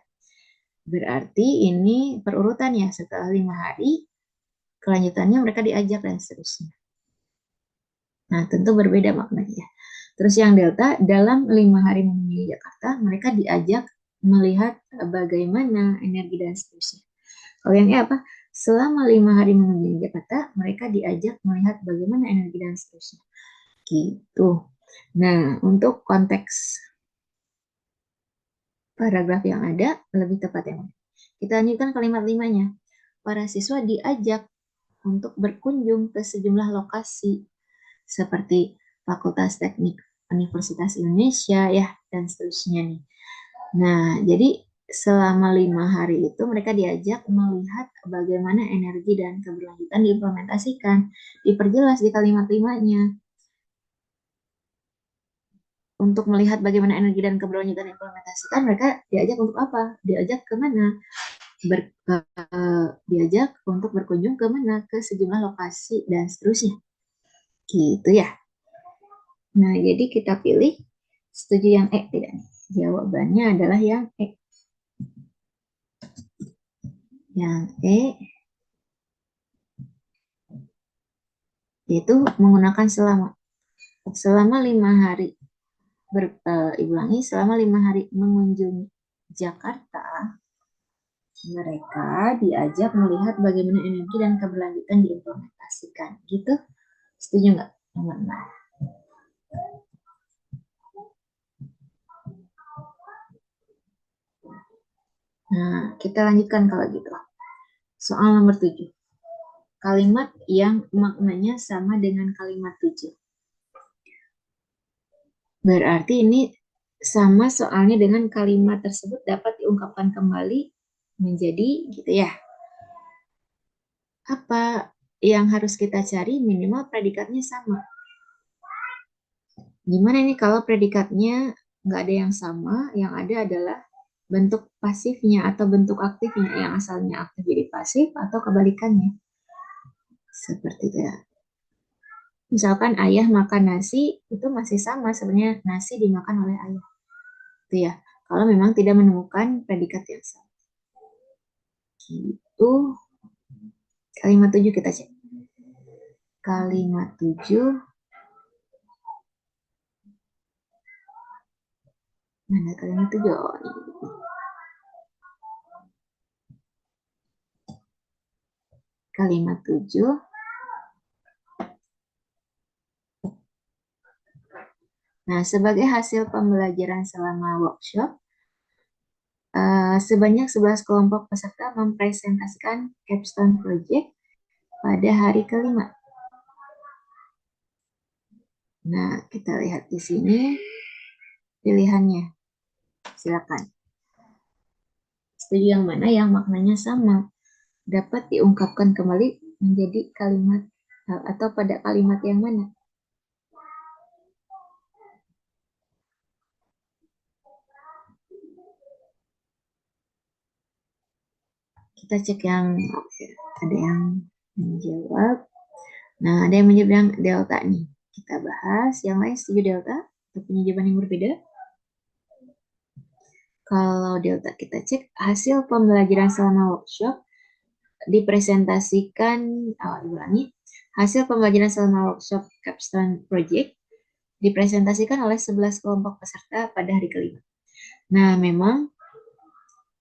Berarti ini perurutan ya, setelah 5 hari kelanjutannya mereka diajak dan seterusnya. Nah, tentu berbeda maknanya. Terus yang delta, dalam 5 hari mengunjungi Jakarta, mereka diajak melihat bagaimana energi dan seterusnya. Kalau yang apa? Selama 5 hari mengunjungi Jakarta, mereka diajak melihat bagaimana energi dan seterusnya. Gitu. Nah, untuk konteks paragraf yang ada, lebih tepat yang mana? Kita lanjutkan kalimat 5-nya. Para siswa diajak untuk berkunjung ke sejumlah lokasi seperti Fakultas Teknik Universitas Indonesia ya dan seterusnya nih. Nah, jadi selama 5 hari itu mereka diajak melihat bagaimana energi dan keberlanjutan diimplementasikan. Diperjelas di kalimat 5-nya. Untuk melihat bagaimana energi dan keberlanjutan diimplementasikan, mereka diajak untuk apa? Diajak ke mana? Diajak untuk berkunjung ke mana? Ke sejumlah lokasi dan seterusnya. Gitu ya. Nah, jadi kita pilih setuju yang E tidak nih? Jawabannya adalah yang E. Yang E yaitu menggunakan selama 5 hari ulangi selama 5 hari mengunjungi Jakarta, mereka diajak melihat bagaimana energi dan keberlanjutan diimplementasikan. Gitu, setuju nggak teman-teman? Nah, kita lanjutkan kalau gitu. Soal nomor 7. Kalimat yang maknanya sama dengan kalimat 7. Berarti ini sama soalnya dengan kalimat tersebut dapat diungkapkan kembali menjadi gitu ya. Apa yang harus kita cari? Minimal predikatnya sama. Gimana ini kalau predikatnya nggak ada yang sama, yang ada adalah bentuk pasifnya atau bentuk aktifnya, yang asalnya aktif jadi pasif atau kebalikannya. Seperti itu ya. Misalkan ayah makan nasi, itu masih sama sebenarnya nasi dimakan oleh ayah. Itu ya. Kalau memang tidak menemukan predikat yang sama. Gitu. Kalimat 7 kita cek. Kalimat 7. Mana kalimat 7? Oh, ini. Kalimat 7. Nah, sebagai hasil pembelajaran selama workshop, sebanyak 11 kelompok peserta mempresentasikan capstone project pada hari kelima. Nah, kita lihat di sini pilihannya. Silakan. Setuju yang mana yang maknanya sama, dapat diungkapkan kembali menjadi kalimat atau pada kalimat yang mana? Kita cek yang ada yang menjawab. Nah, ada yang menjawab yang delta nih. Kita bahas. Yang lain setuju delta atau punya jawaban yang berbeda? Kalau delta kita cek hasil pembelajaran selama workshop dipresentasikan, diulangi, hasil pembelajaran selama workshop capstone project dipresentasikan oleh 11 kelompok peserta pada hari kelima. Nah, memang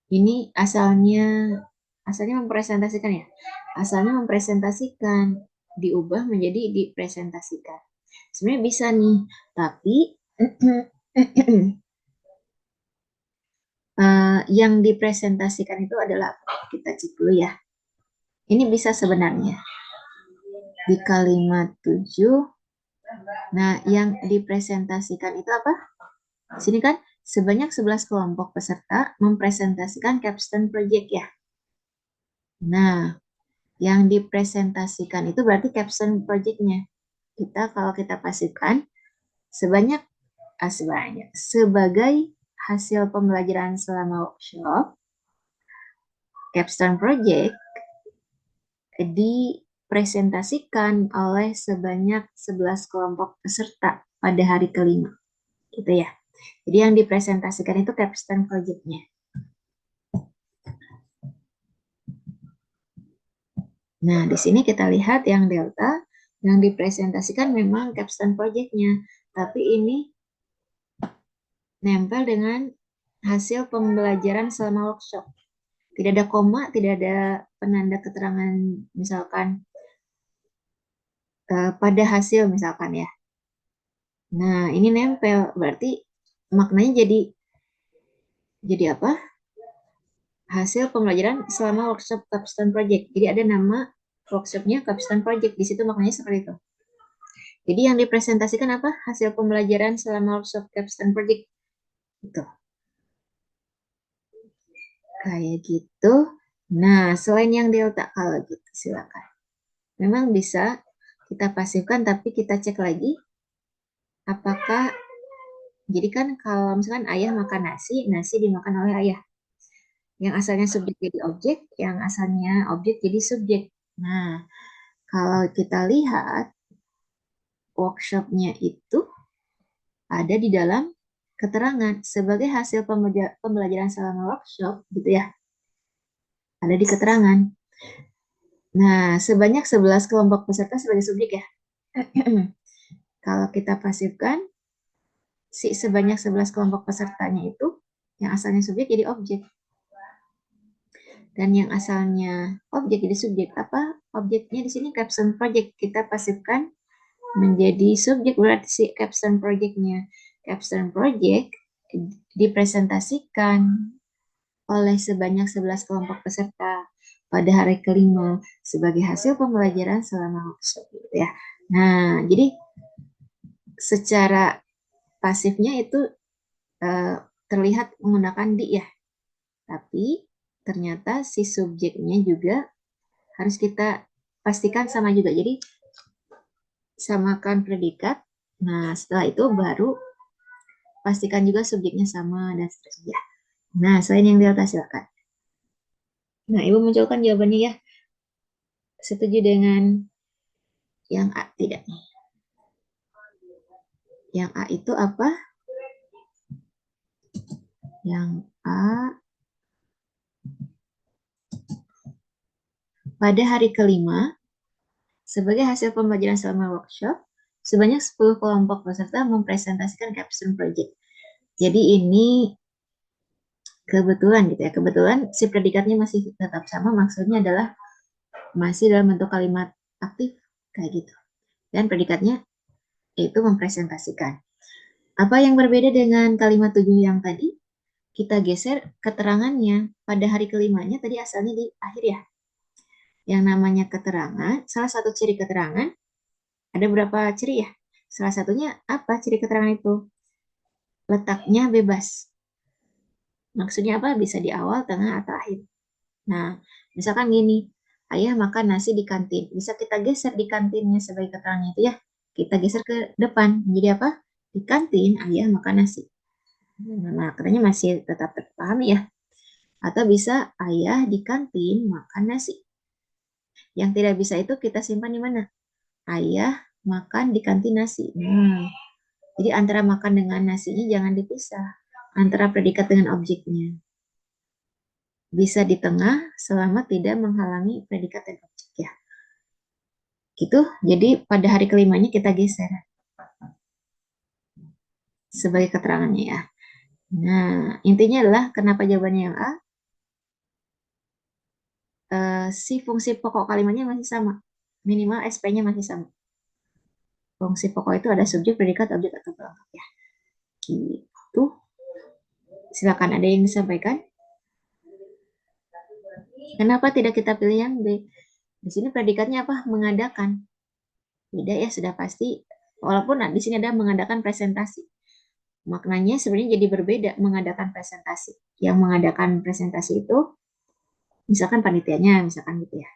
ini asalnya mempresentasikan ya. Asalnya mempresentasikan, diubah menjadi dipresentasikan. Sebenarnya bisa nih, tapi yang dipresentasikan itu adalah, kita cek dulu ya. Ini bisa sebenarnya di kalimat 7. Nah, yang dipresentasikan itu apa? Di sini kan sebanyak 11 kelompok peserta mempresentasikan capstone project ya. Nah, yang dipresentasikan itu berarti capstone project-nya. Kalau kita pasifkan sebanyak sebagai hasil pembelajaran selama workshop, capstone project dipresentasikan oleh sebanyak 11 kelompok peserta pada hari kelima. Gitu ya. Jadi yang dipresentasikan itu capstone project-nya. Nah, di sini kita lihat yang delta, yang dipresentasikan memang capstone project-nya. Tapi ini nempel dengan hasil pembelajaran selama workshop. Tidak ada koma, tidak ada penanda keterangan misalkan pada hasil misalkan ya. Nah, ini nempel, berarti maknanya jadi apa? Hasil pembelajaran selama workshop capstone project. Jadi ada nama workshopnya capstone project, di situ maknanya seperti itu. Jadi yang dipresentasikan apa? Hasil pembelajaran selama workshop capstone project. Gitu. Kayak gitu. Nah, selain yang delta kalau gitu silakan. Memang bisa kita pasifkan, tapi kita cek lagi apakah, jadi kan kalau misalkan ayah makan nasi, nasi dimakan oleh ayah. Yang asalnya subjek jadi objek, yang asalnya objek jadi subjek. Nah, kalau kita lihat workshopnya itu ada di dalam keterangan sebagai hasil pembelajaran selama workshop gitu ya. Ada di keterangan. Nah, sebanyak 11 kelompok peserta sebagai subjek ya. Kalau kita pasifkan, sebanyak 11 kelompok pesertanya itu yang asalnya subjek jadi objek. Dan yang asalnya objek jadi subjek. Apa objeknya di sini? Capstone project. Kita pasifkan menjadi subjek, berarti si capstone project-nya. Capstone project dipresentasikan oleh sebanyak 11 kelompok peserta pada hari kelima sebagai hasil pembelajaran selama workshop gitu ya. Nah, jadi secara pasifnya itu terlihat menggunakan di ya. Tapi ternyata si subjeknya juga harus kita pastikan sama juga. Jadi samakan predikat. Nah, setelah itu baru pastikan juga subjeknya sama dan seterusnya. Nah, selain yang di atas silakan. Nah, Ibu munculkan jawabannya ya. Setuju dengan yang A tidak? Yang A itu apa? Yang A pada hari kelima sebagai hasil pembelajaran selama workshop sebanyak 10 kelompok peserta mempresentasikan capstone project. Jadi ini kebetulan gitu ya. Kebetulan si predikatnya masih tetap sama, maksudnya adalah masih dalam bentuk kalimat aktif kayak gitu. Dan predikatnya itu mempresentasikan. Apa yang berbeda dengan kalimat 7 yang tadi? Kita geser keterangannya pada hari kelimanya tadi asalnya di akhir ya. Yang namanya keterangan, salah satu ciri keterangan, ada berapa ciri ya? Salah satunya apa ciri keterangan itu? Letaknya bebas. Maksudnya apa? Bisa di awal, tengah, atau akhir. Nah, misalkan gini, ayah makan nasi di kantin. Bisa kita geser di kantinnya sebagai keterangannya itu ya. Kita geser ke depan. Jadi apa? Di kantin ayah makan nasi. Nah, katanya masih tetap terpahami ya. Atau bisa ayah di kantin makan nasi. Yang tidak bisa itu kita simpan di mana? Ayah makan di kantin nasi. Jadi antara makan dengan nasinya jangan dipisah. Antara predikat dengan objeknya. Bisa di tengah selama tidak menghalangi predikat dan objek ya. Gitu. Jadi pada hari kelimanya kita geser sebagai keterangannya ya. Nah, intinya adalah kenapa jawabannya yang A? Si fungsi pokok kalimatnya masih sama. Minimal SP-nya masih sama. Fungsi pokok itu ada subjek, predikat, objek, atau pelengkap ya. Gitu. Silakan ada yang disampaikan. Kenapa tidak kita pilih yang B? Di sini predikatnya apa? Mengadakan. Beda ya, sudah pasti. Walaupun di sini ada mengadakan presentasi. Maknanya sebenarnya jadi berbeda mengadakan presentasi. Yang mengadakan presentasi itu misalkan panitianya, misalkan gitu ya.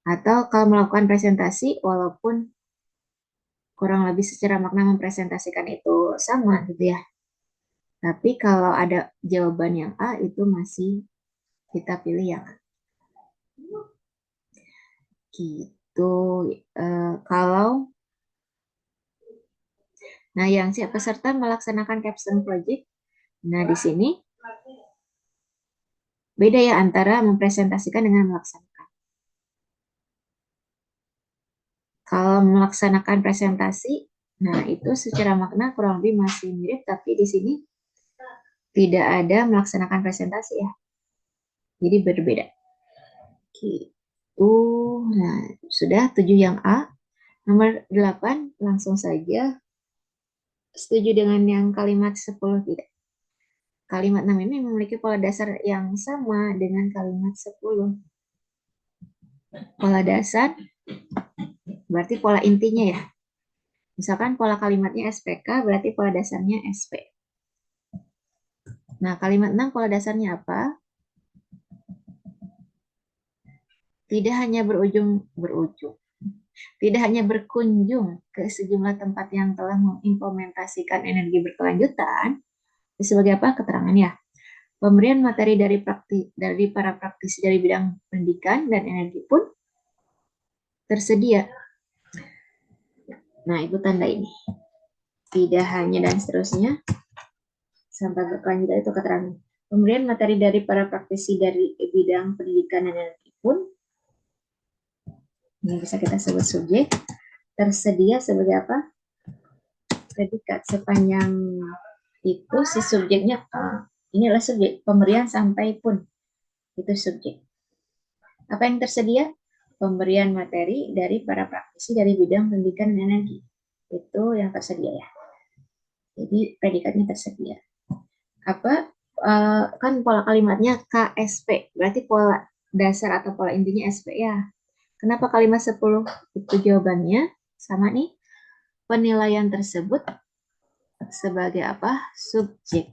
Atau kalau melakukan presentasi walaupun kurang lebih secara makna mempresentasikan itu sama gitu ya. Tapi kalau ada jawaban yang A itu masih kita pilih yang A. Gitu. Kalau nah yang siap peserta melaksanakan capstone project. Nah, di sini beda ya antara mempresentasikan dengan melaksanakan. Kalau melaksanakan presentasi, nah itu secara makna kurang lebih masih mirip, tapi di sini tidak ada melaksanakan presentasi ya. Jadi berbeda. Gitu. Nah, sudah 7 yang A. Nomor 8, langsung saja. Setuju dengan yang kalimat 10 tidak? Kalimat 6 ini memiliki pola dasar yang sama dengan kalimat 10. Pola dasar berarti pola intinya ya. Misalkan pola kalimatnya SPK, berarti pola dasarnya SP. Nah, kalimat 6 pola dasarnya apa? Tidak hanya tidak hanya berkunjung ke sejumlah tempat yang telah mengimplementasikan energi berkelanjutan, sebagai apa keterangannya? Pemberian materi dari para praktisi dari bidang pendidikan dan energi pun tersedia. Nah, itu tanda ini. Tidak hanya dan seterusnya sampai berkelanjutan itu keterangan. Pemberian materi dari para praktisi dari bidang pendidikan dan energi pun ini bisa kita sebut subjek tersedia sebagai apa? Predikat sepanjang itu si subjeknya inilah subjek pemberian sampai pun itu subjek. Apa yang tersedia? Pemberian materi dari para praktisi dari bidang pendidikan dan energi. Itu yang tersedia ya. Jadi predikatnya tersedia. Apa kan pola kalimatnya KSP, berarti pola dasar atau pola intinya SP ya. Kenapa kalimat 10? Itu jawabannya sama nih. Penilaian tersebut sebagai apa? Subjek.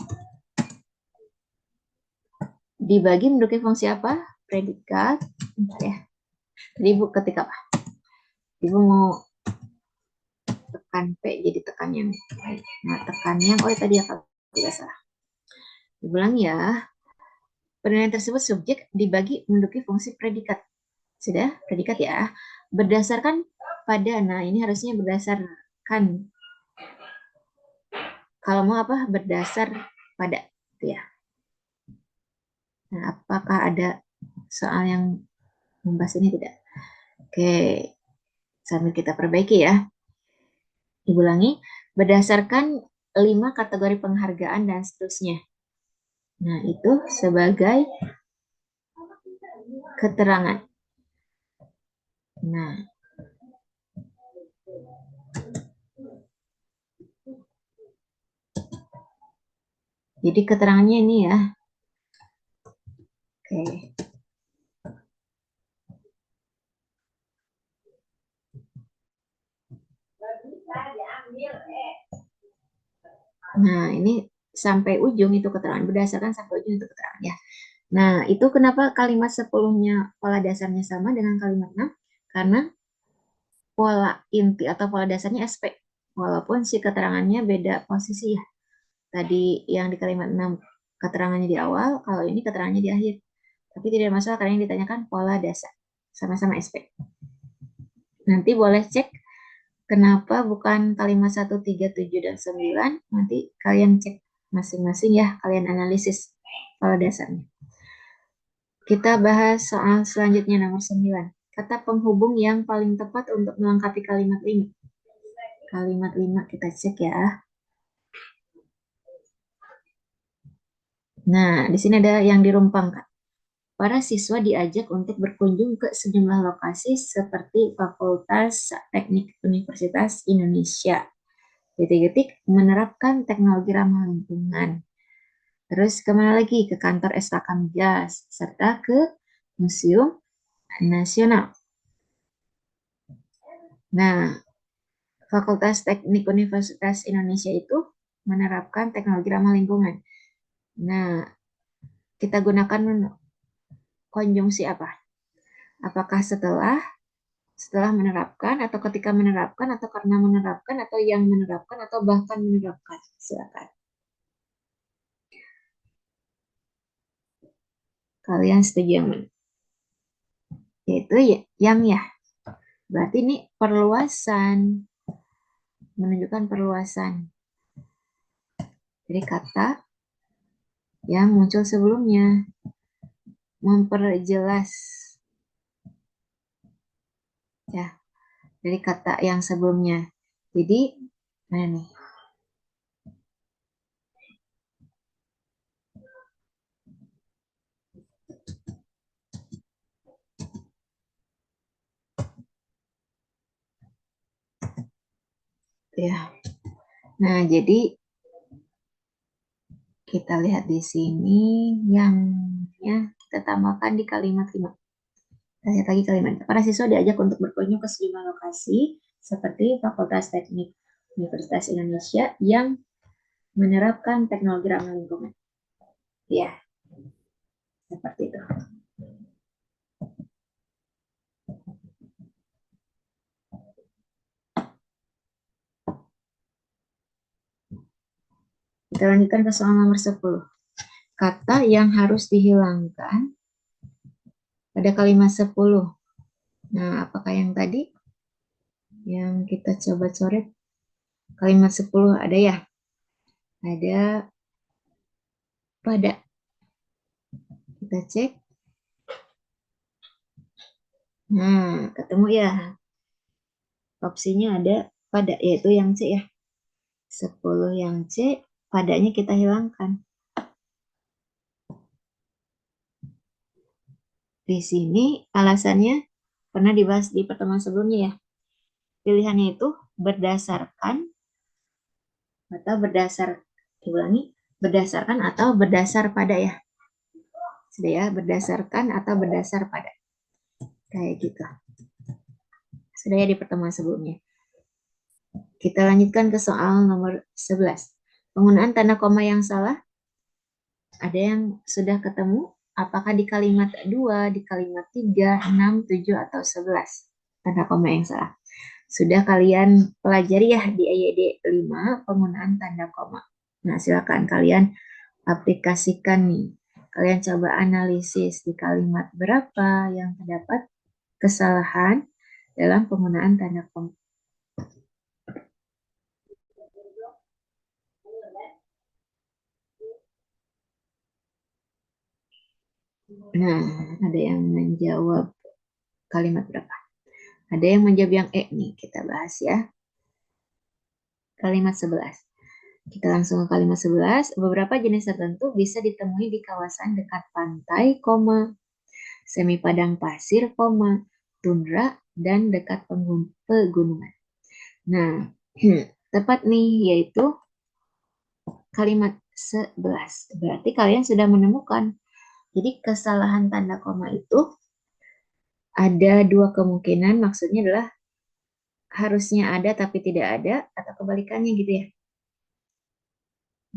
Dibagi menduduki fungsi apa? Predikat. Bentar ya. Tadi Ibu ketik apa? Ibu mau tekan P jadi tekan yang. Nah, tekan yang, oh tadi ya kalau tidak salah. Diulang ya. Penilaian tersebut subjek dibagi menduduki fungsi predikat. Sudah? Predikat ya. Berdasarkan pada, nah ini harusnya berdasarkan. Kalau mau apa? Berdasar pada. Gitu ya. Nah, apakah ada soal yang membahas ini tidak? Oke, sambil kita perbaiki ya. Diulangi, berdasarkan 5 kategori penghargaan dan seterusnya. Nah, itu sebagai keterangan. Nah, jadi keterangannya ini ya. Oke. Nah, ini sampai ujung itu keterangan. Berdasarkan sampai ujung itu keterangan ya. Nah, itu kenapa kalimat 10-nya pola dasarnya sama dengan kalimat 6? Karena pola inti atau pola dasarnya SP. Walaupun si keterangannya beda posisi ya. Tadi yang di kalimat 6 keterangannya di awal, kalau ini keterangannya di akhir. Tapi tidak masalah karena yang ditanyakan pola dasar. Sama-sama SP. Nanti boleh cek kenapa bukan kalimat 1, 3, 7, dan 9. Nanti kalian cek masing-masing ya. Kalian analisis pola dasarnya. Kita bahas soal selanjutnya nomor 9. Kata penghubung yang paling tepat untuk melengkapi kalimat 5. Kalimat 5 kita cek ya. Nah, di sini ada yang dirumpangkan. Para siswa diajak untuk berkunjung ke sejumlah lokasi seperti Fakultas Teknik Universitas Indonesia. Titik-titik menerapkan teknologi ramah lingkungan. Terus kemana lagi? Ke kantor SKK Migas, serta ke Museum Nasional. Nah, Fakultas Teknik Universitas Indonesia itu menerapkan teknologi ramah lingkungan. Nah, kita gunakan konjungsi apa? Apakah setelah menerapkan, atau ketika menerapkan, atau karena menerapkan, atau yang menerapkan, atau bahkan menerapkan? Silakan. Kalian setuju yang mana? Yaitu yang ya. Berarti ini perluasan. Menunjukkan perluasan. Jadi kata yang muncul sebelumnya. Memperjelas. Ya, dari kata yang sebelumnya. Jadi, mana nih? Ya. Nah, jadi kita lihat di sini yang ya kita tambahkan di kalimat 5. Kita lihat lagi kalimat. Para siswa diajak untuk berkunjung ke sejumlah lokasi seperti Fakultas Teknik Universitas Indonesia yang menerapkan teknologi ramah lingkungan. Ya, seperti itu. Kita lanjutkan ke soal nomor 10. Kata yang harus dihilangkan pada kalimat 10. Nah, apakah yang tadi yang kita coba coret? Kalimat 10 ada ya? Ada pada. Kita cek. Nah, ketemu ya. Opsinya ada pada, yaitu yang C ya. 10 yang C, padanya kita hilangkan. Di sini alasannya pernah dibahas di pertemuan sebelumnya ya. Pilihannya itu berdasarkan atau berdasar, diulangi, berdasarkan atau berdasar pada ya. Sudah ya, berdasarkan atau berdasar pada. Kayak gitu. Sudah ya di pertemuan sebelumnya. Kita lanjutkan ke soal nomor 11. Penggunaan tanda koma yang salah. Ada yang sudah ketemu? Apakah di kalimat 2, di kalimat 3, 6, 7, atau 11? Tanda koma yang salah. Sudah kalian pelajari ya di EYD 5 penggunaan tanda koma. Nah, silakan kalian aplikasikan nih. Kalian coba analisis di kalimat berapa yang terdapat kesalahan dalam penggunaan tanda koma. Nah, ada yang menjawab kalimat berapa? Ada yang menjawab yang E nih, kita bahas ya. Kalimat 11. Kita langsung ke kalimat 11. Beberapa jenis tertentu bisa ditemui di kawasan dekat pantai, semi padang pasir, tundra, dan dekat pegunungan. Nah, tepat nih, yaitu kalimat 11. Berarti kalian sudah menemukan. Jadi kesalahan tanda koma itu ada dua kemungkinan, maksudnya adalah harusnya ada tapi tidak ada, atau kebalikannya gitu ya.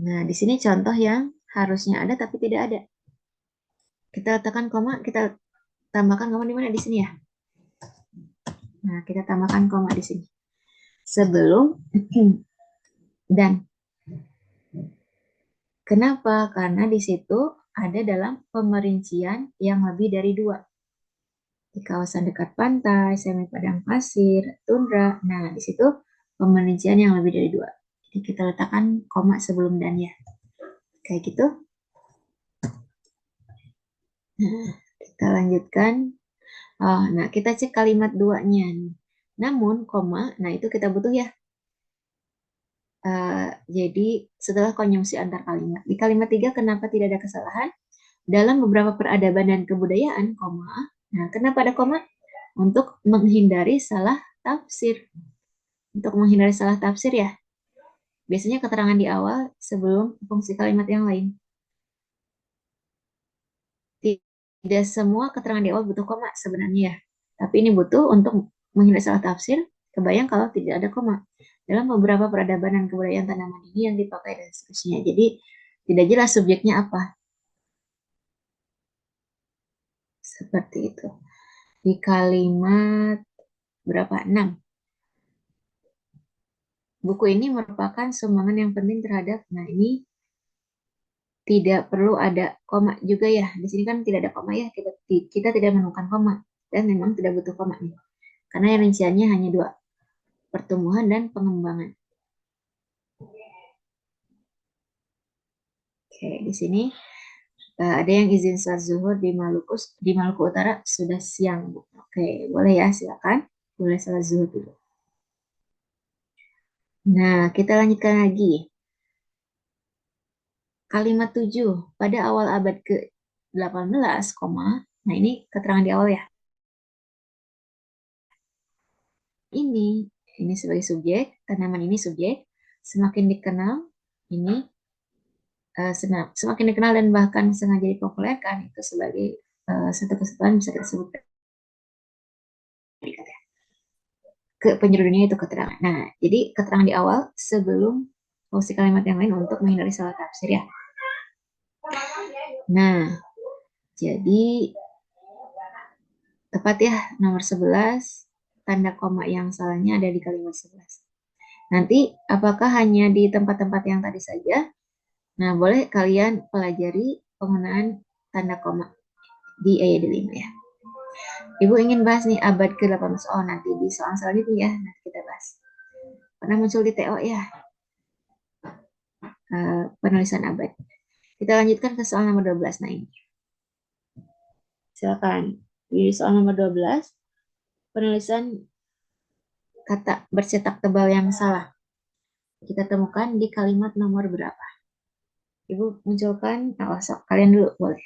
Nah, di sini contoh yang harusnya ada tapi tidak ada. Kita letakkan koma, kita tambahkan koma di mana? Di sini ya. Nah, kita tambahkan koma di sini. Sebelum dan. Kenapa? Karena di situ ada dalam pemerincian yang lebih dari dua. Di kawasan dekat pantai, semi padang pasir, tundra. Nah, di situ pemerincian yang lebih dari dua. Jadi kita letakkan koma sebelum dan ya. Kayak gitu. Nah, kita lanjutkan. Nah, kita cek kalimat duanya. Namun, koma, nah itu kita butuh ya. Jadi, setelah konjungsi antar kalimat. Di kalimat 3, kenapa tidak ada kesalahan? Dalam beberapa peradaban dan kebudayaan, koma. Nah, kenapa ada koma? Untuk menghindari salah tafsir. Untuk menghindari salah tafsir ya. Biasanya keterangan di awal sebelum fungsi kalimat yang lain. Tidak semua keterangan di awal butuh koma sebenarnya ya. Tapi ini butuh untuk menghindari salah tafsir. Kebayang kalau tidak ada koma. Dalam beberapa peradaban dan kebudayaan tanaman ini yang dipakai dan seterusnya. Jadi tidak jelas subjeknya apa. Seperti itu. Di kalimat berapa? 6. Buku ini merupakan sumbangan yang penting terhadap, nah ini tidak perlu ada koma juga ya. Di sini kan tidak ada koma ya, kita tidak menemukan koma. Dan memang tidak butuh koma nih. Karena yang rinciannya hanya dua, pertumbuhan dan pengembangan. Oke, di sini ada yang izin sholat zuhur di Maluku Utara sudah siang. Oke, boleh ya, silakan. Boleh sholat zuhur dulu. Nah, kita lanjutkan lagi. Kalimat 7 pada awal abad ke-18, nah ini keterangan di awal ya. Ini sebagai subjek, tanaman ini subjek, semakin dikenal, ini semakin dikenal dan bahkan sengaja dipopulerkan itu sebagai satu kesatuan bisa kita sebut predikat ya. Ke penjuru dunia itu keterangan. Nah, jadi keterangan di awal sebelum fungsi kalimat yang lain untuk menghindari salah tafsir ya. Nah, jadi tepat ya nomor 11 tanda koma yang salahnya ada di kalimat 11. Nanti apakah hanya di tempat-tempat yang tadi saja? Nah, boleh kalian pelajari penggunaan tanda koma di EYD 5 ya. Ibu ingin bahas nih abad ke-18. Oh, nanti di soal selanjutnya ya, nanti kita bahas. Pernah muncul di TO ya, penulisan abad. Kita lanjutkan ke soal nomor 12. Nah, ini. Silakan. Di soal nomor 12, penulisan kata bercetak tebal yang salah. Kita temukan di kalimat nomor berapa? Ibu munculkan, kalian dulu boleh.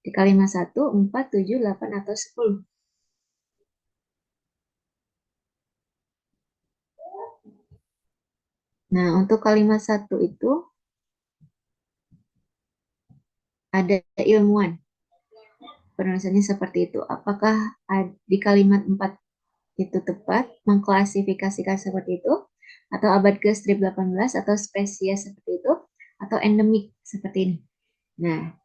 Di kalimat 1, 4, 7, 8, atau 10. Nah, untuk kalimat 1 itu ada ilmuwan. Penulisannya seperti itu. Apakah di kalimat 4 itu tepat mengklasifikasikan seperti itu? Atau abad ke strip 18 atau spesies seperti itu? Atau endemik seperti ini? Nah,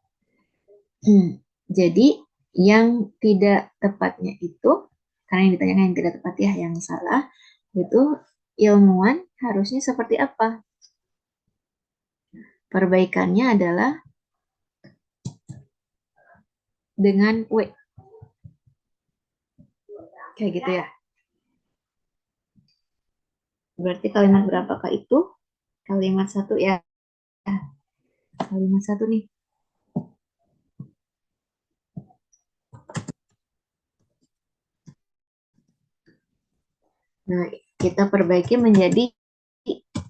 jadi yang tidak tepatnya itu, karena yang ditanyakan yang tidak tepat ya, yang salah, itu ilmuwan harusnya seperti apa? Perbaikannya adalah dengan W. Kayak gitu ya. Berarti kalimat berapakah itu? Kalimat satu ya. Kalimat satu nih. Nah, kita perbaiki menjadi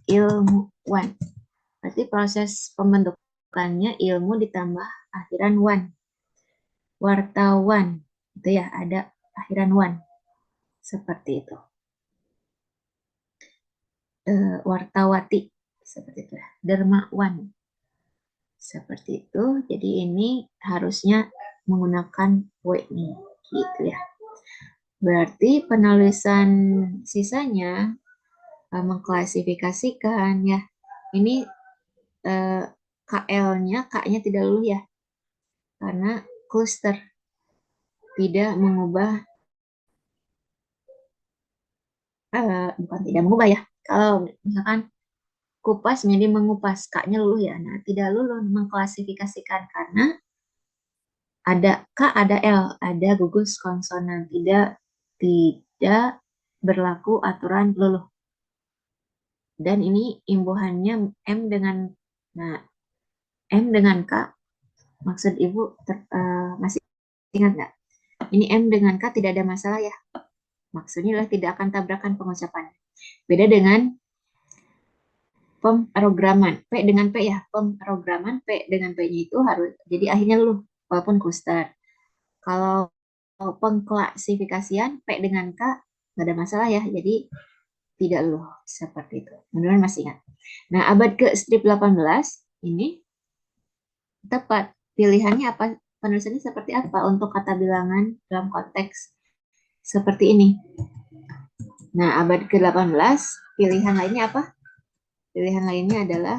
ilmuwan. Berarti proses pembentukannya ilmu ditambah akhiran wan. Wartawan. Itu ya, ada akhiran wan. Seperti itu. Wartawati. Seperti itu ya. Dermawan. Seperti itu. Jadi ini harusnya menggunakan W nih. Gitu ya. Berarti penulisan sisanya mengklasifikasikan ya. Ini KL-nya, K-nya tidak luluh ya. Karena cluster tidak mengubah, bukan tidak mengubah ya. Kalau misalkan kupas menjadi mengupas, K-nya luluh ya. Nah, tidak luluh mengklasifikasikan karena ada K, ada L, ada gugus konsonan. Tidak berlaku aturan luluh. Dan ini imbuhannya M dengan, nah, M dengan K, maksud Ibu masih ingat nggak? Ini M dengan K tidak ada masalah ya. Maksudnya adalah tidak akan tabrakan pengucapan. Beda dengan pemrograman. P dengan P ya. Pemrograman P dengan P-nya itu harus jadi akhirnya lu walaupun cluster. Kalau pengklasifikasian P dengan K nggak ada masalah ya. Jadi tidak lu seperti itu. Mudah-mudahan masih ingat. Nah, abad ke strip 18 ini tepat. Pilihannya apa? Penulisannya seperti apa untuk kata bilangan dalam konteks seperti ini? Nah, abad ke-18 pilihan lainnya apa? Pilihan lainnya adalah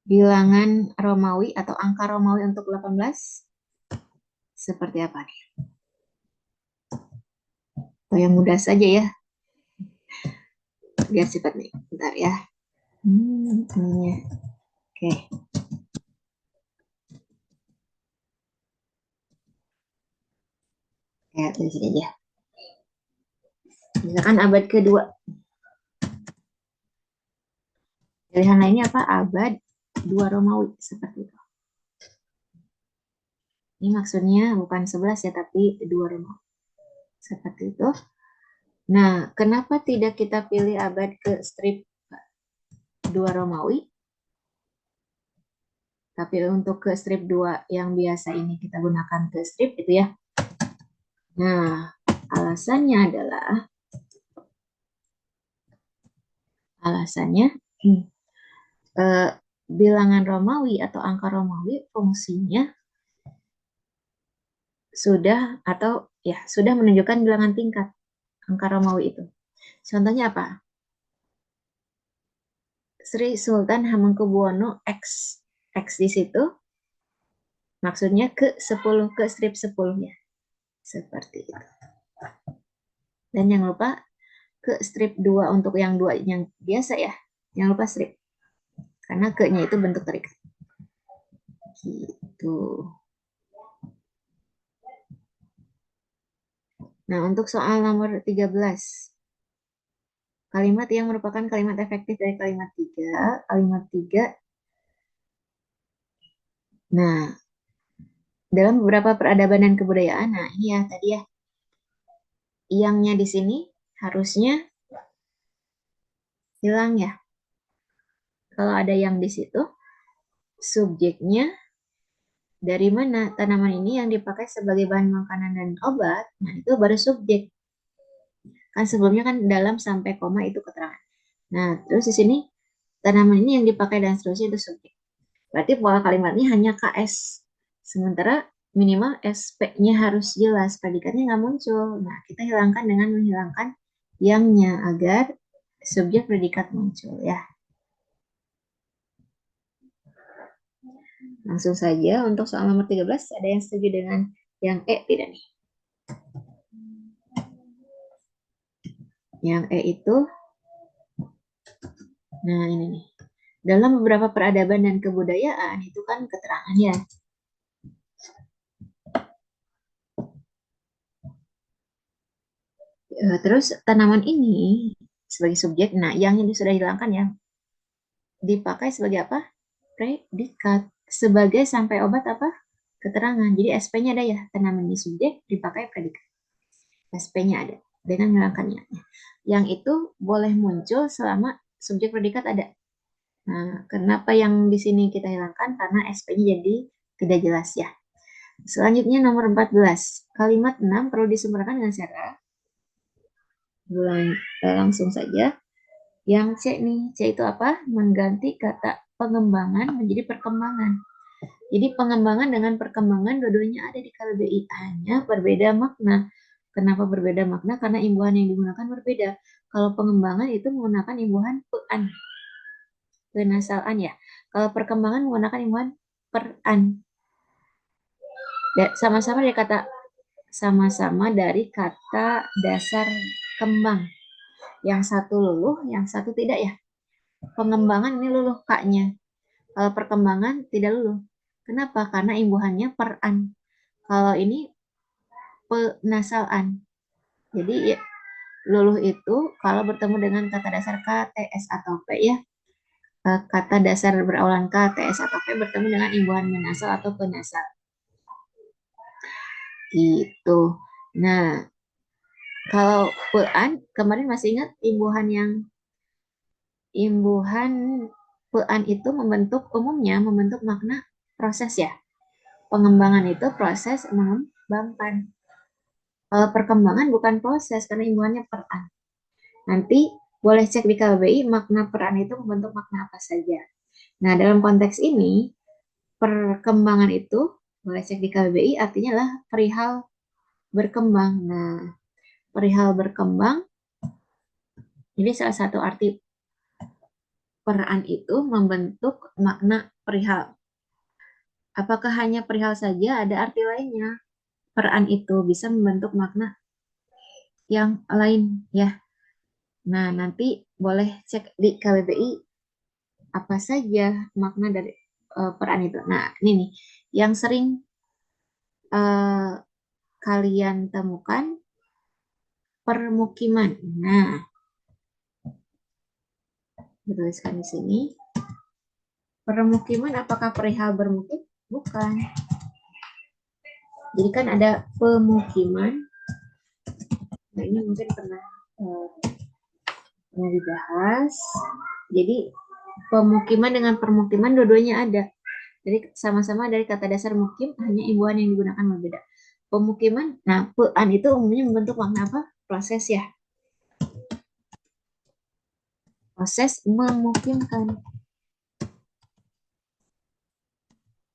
bilangan Romawi atau angka Romawi untuk 18 seperti apa nih? Atau yang mudah saja ya. Biar cepat nih. Bentar ya. Ininya. Oke. Ya, tulis aja. Misalkan abad kedua. Pilihan lainnya apa? Abad 2 Romawi. Seperti itu. Ini maksudnya bukan 11 ya, tapi 2 Romawi. Seperti itu. Nah, kenapa tidak kita pilih abad ke strip 2 Romawi? Tapi untuk ke strip 2 yang biasa ini kita gunakan ke strip itu ya. Nah, alasannya adalah bilangan Romawi atau angka Romawi fungsinya sudah menunjukkan bilangan tingkat angka Romawi itu. Contohnya apa? Sri Sultan Hamengkubuwono X. X di situ maksudnya ke 10 ke strip 10 ya. Seperti itu. Dan jangan lupa ke strip 2 untuk yang 2 yang biasa ya. Jangan lupa strip. Karena ke-nya itu bentuk terikat. Gitu. Nah, untuk soal nomor 13. Kalimat yang merupakan kalimat efektif dari kalimat 3. Kalimat 3. Nah, dalam beberapa peradaban dan kebudayaan, nah ini ya tadi ya, yangnya di sini harusnya hilang ya. Kalau ada yang di situ, subjeknya dari mana tanaman ini yang dipakai sebagai bahan makanan dan obat, nah itu baru subjek. Kan sebelumnya kan dalam sampai koma itu keterangan. Nah, terus di sini tanaman ini yang dipakai dan seterusnya itu subjek. Berarti pola kalimatnya hanya KS. Sementara minimal SP-nya harus jelas, predikatnya nggak muncul. Nah, kita hilangkan dengan menghilangkan yangnya agar subjek predikat muncul ya. Langsung saja untuk soal nomor 13, ada yang setuju dengan yang E tidak nih? Yang E itu, nah ini nih. Dalam beberapa peradaban dan kebudayaan itu kan keterangan ya. Terus tanaman ini sebagai subjek, nah yang ini sudah hilangkan ya, dipakai sebagai apa? Predikat. Sebagai sampai obat apa? Keterangan. Jadi SP-nya ada ya, tanaman ini subjek dipakai predikat. SP-nya ada dengan hilangkannya. Yang itu boleh muncul selama subjek predikat ada. Nah, kenapa yang di sini kita hilangkan? Karena SP-nya jadi tidak jelas ya. Selanjutnya nomor 14. Kalimat 6 perlu disempurnakan dengan cara langsung saja. Yang C nih, C itu apa? Mengganti kata pengembangan menjadi perkembangan. Jadi pengembangan dengan perkembangan dua-duanya ada di KBBI, hanya berbeda makna. Kenapa berbeda makna? Karena imbuhan yang digunakan berbeda. Kalau pengembangan itu menggunakan imbuhan pean, penasalan ya. Kalau perkembangan menggunakan imbuhan peran. Sama-sama dari kata sama-sama dari kata dasar kembang. Yang satu luluh, yang satu tidak ya. Pengembangan ini luluh kaknya. Kalau perkembangan tidak luluh. Kenapa? Karena imbuhannya peran. Kalau ini penasalan. Jadi ya, luluh itu kalau bertemu dengan kata dasar K, T, S, atau P ya. Kata dasar berawalan K, T, S, atau P bertemu dengan imbuhan menasal atau penasal. Gitu. Nah, kalau pean, kemarin masih ingat imbuhan pean itu umumnya membentuk makna proses ya. Pengembangan itu proses mengembangkan. Kalau perkembangan bukan proses karena imbuhannya peran. Nanti boleh cek di KBBI makna peran itu membentuk makna apa saja. Nah, dalam konteks ini perkembangan itu boleh cek di KBBI artinya adalah perihal berkembang. Nah, perihal berkembang jadi salah satu arti peran itu membentuk makna perihal. Apakah hanya perihal saja? Ada arti lainnya. Peran itu bisa membentuk makna yang lain ya. Nah, nanti boleh cek di KBBI apa saja makna dari peran itu. Nah, ini nih yang sering uh, kalian temukan permukiman. Nah, dituliskan di sini. Permukiman apakah perihal bermukim? Bukan. Jadi kan ada pemukiman. Nah, ini mungkin pernah dibahas. Jadi pemukiman dengan permukiman dua-duanya ada. Jadi sama-sama dari kata dasar mukim, hanya imbuhan yang digunakan berbeda. Pemukiman, nah pean itu umumnya membentuk makna apa? Proses ya. Proses memukimkan.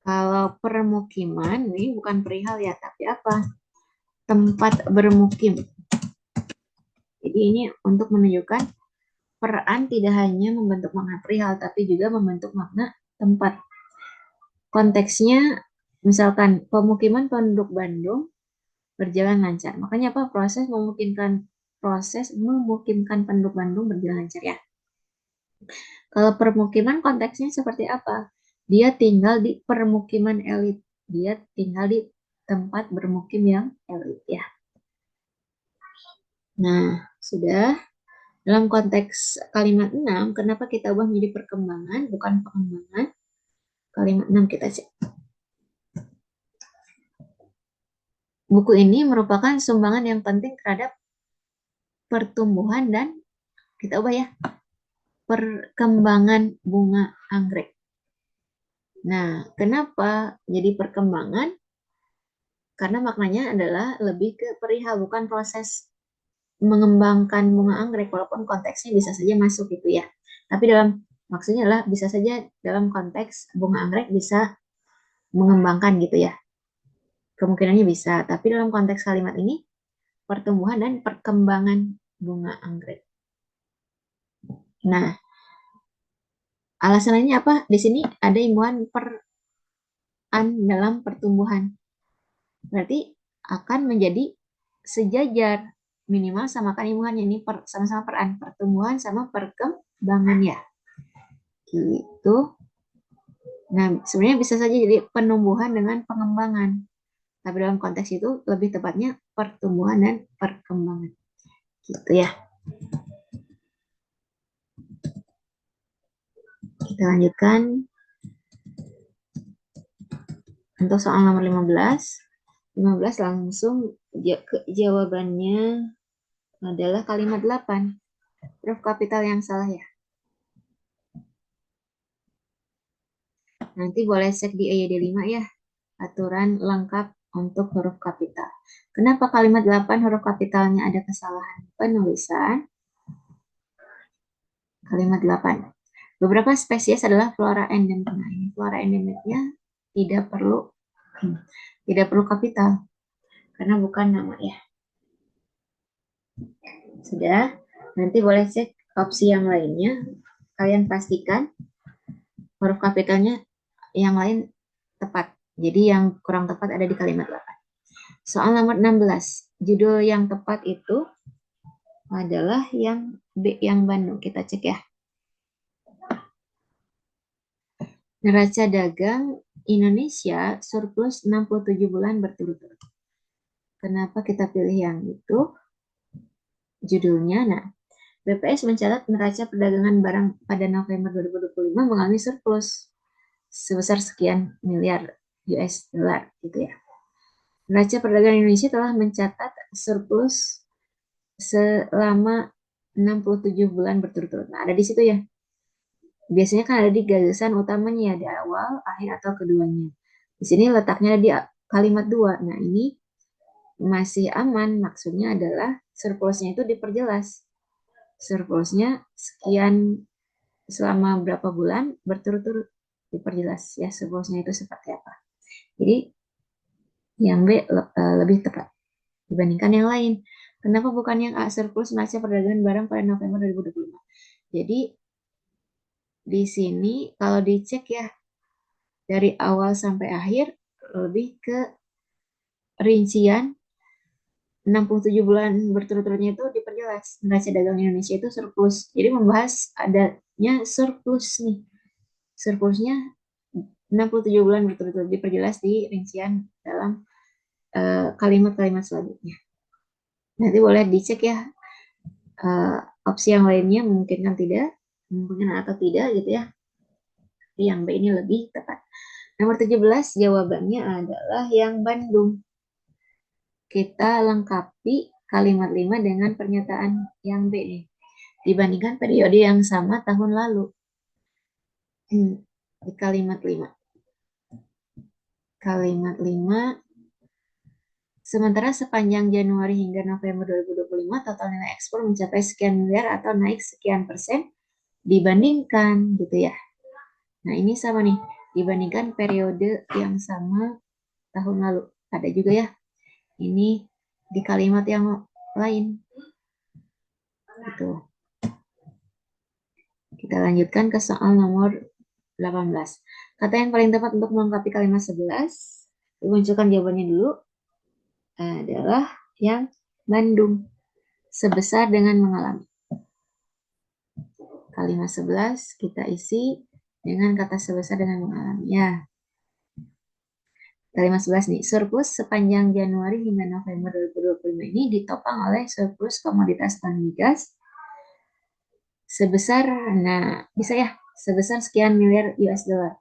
Kalau permukiman, ini bukan perihal ya, tapi apa? Tempat bermukim. Jadi ini untuk menunjukkan peran tidak hanya membentuk makna perihal, tapi juga membentuk makna tempat. Konteksnya, misalkan pemukiman penduduk Bandung berjalan lancar. Makanya apa? Proses memungkinkan penduduk Bandung berjalan lancar ya. Kalau permukiman konteksnya seperti apa? Dia tinggal di permukiman elit. Dia tinggal di tempat bermukim yang elit ya. Nah, sudah. Dalam konteks kalimat 6, kenapa kita ubah menjadi perkembangan, bukan pengembangan? Kalimat 6 kita cek. Buku ini merupakan sumbangan yang penting terhadap pertumbuhan dan kita ubah ya, perkembangan bunga anggrek. Nah, kenapa jadi perkembangan? Karena maknanya adalah lebih ke perihal, bukan proses. mengembangkan bunga anggrek, walaupun konteksnya bisa saja masuk gitu ya. Tapi maksudnya adalah bisa saja dalam konteks bunga anggrek bisa mengembangkan gitu ya. Kemungkinannya bisa, tapi dalam konteks kalimat ini pertumbuhan dan perkembangan bunga anggrek. Nah, alasan lainnya apa? Di sini ada imbuhan per-an dalam pertumbuhan. Berarti akan menjadi sejajar, minimal samakan imbuhannya, ini sama-sama per-an, pertumbuhan sama perkembangan ya. Gitu. Nah, sebenarnya bisa saja jadi penumbuhan dengan pengembangan. Tapi dalam konteks itu lebih tepatnya pertumbuhan dan perkembangan. Gitu ya. Kita lanjutkan untuk soal nomor 15. 15 langsung jawabannya adalah kalimat 8. Huruf kapital yang salah ya. Nanti boleh cek di EYD 5 ya. Aturan lengkap untuk huruf kapital. Kenapa kalimat 8 huruf kapitalnya ada kesalahan penulisan? Kalimat 8. Beberapa spesies adalah flora endemik. Nah, ini flora endemiknya tidak perlu kapital karena bukan nama ya. Sudah, nanti boleh cek opsi yang lainnya. Kalian pastikan huruf kapitalnya yang lain tepat. Jadi yang kurang tepat ada di kalimat 8. Soal nomor 16. Judul yang tepat itu adalah yang B, yang Bandung. Kita cek ya. Neraca dagang Indonesia surplus 67 bulan berturut-turut. Kenapa kita pilih yang itu? Judulnya, nah, BPS mencatat neraca perdagangan barang pada November 2025 mengalami surplus sebesar sekian miliar US dollar gitu ya. Neraca perdagangan Indonesia telah mencatat surplus selama 67 bulan berturut-turut. Nah, ada di situ ya. Biasanya kan ada di gagasan utamanya ya, di awal, akhir, atau keduanya. Di sini letaknya di kalimat 2. Nah, ini masih aman. Maksudnya adalah surplusnya itu diperjelas. Surplusnya sekian selama berapa bulan berturut-turut, diperjelas ya surplusnya itu seperti apa. Jadi yang B lebih tepat dibandingkan yang lain. Kenapa bukan yang A, surplus neraca perdagangan barang pada November 2025? Jadi di sini kalau dicek ya dari awal sampai akhir lebih ke rincian 67 bulan berturut-turutnya itu diperjelas. Neraca dagang Indonesia itu surplus. Jadi membahas adanya surplus nih. Surplusnya 67 bulan berturut-turut, diperjelas di rincian dalam kalimat-kalimat selanjutnya. Nanti boleh dicek ya opsi yang lainnya memungkinkan tidak, memungkinkan atau tidak gitu ya. Tapi yang B ini lebih tepat. Nomor 17 jawabannya adalah yang Bandung. Kita lengkapi kalimat 5 dengan pernyataan yang B nih. Dibandingkan periode yang sama tahun lalu. Di kalimat 5. Kalimat 5. Sementara sepanjang Januari hingga November 2025 total nilai ekspor mencapai sekian miliar atau naik sekian persen dibandingkan gitu ya. Nah, ini sama nih, dibandingkan periode yang sama tahun lalu. Ada juga ya. Ini di kalimat yang lain. Gitu. Kita lanjutkan ke soal nomor 18. Kata yang paling tepat untuk melengkapi kalimat 11, munculkan jawabannya dulu, adalah yang Bandung. Sebesar dengan mengalami. Kalimat 11 kita isi dengan kata sebesar dengan mengalami. Ya. Kalimat 11 nih, surplus sepanjang Januari hingga November 2025 ini ditopang oleh surplus komoditas non-migas sebesar, nah bisa ya, sebesar sekian miliar US dollar.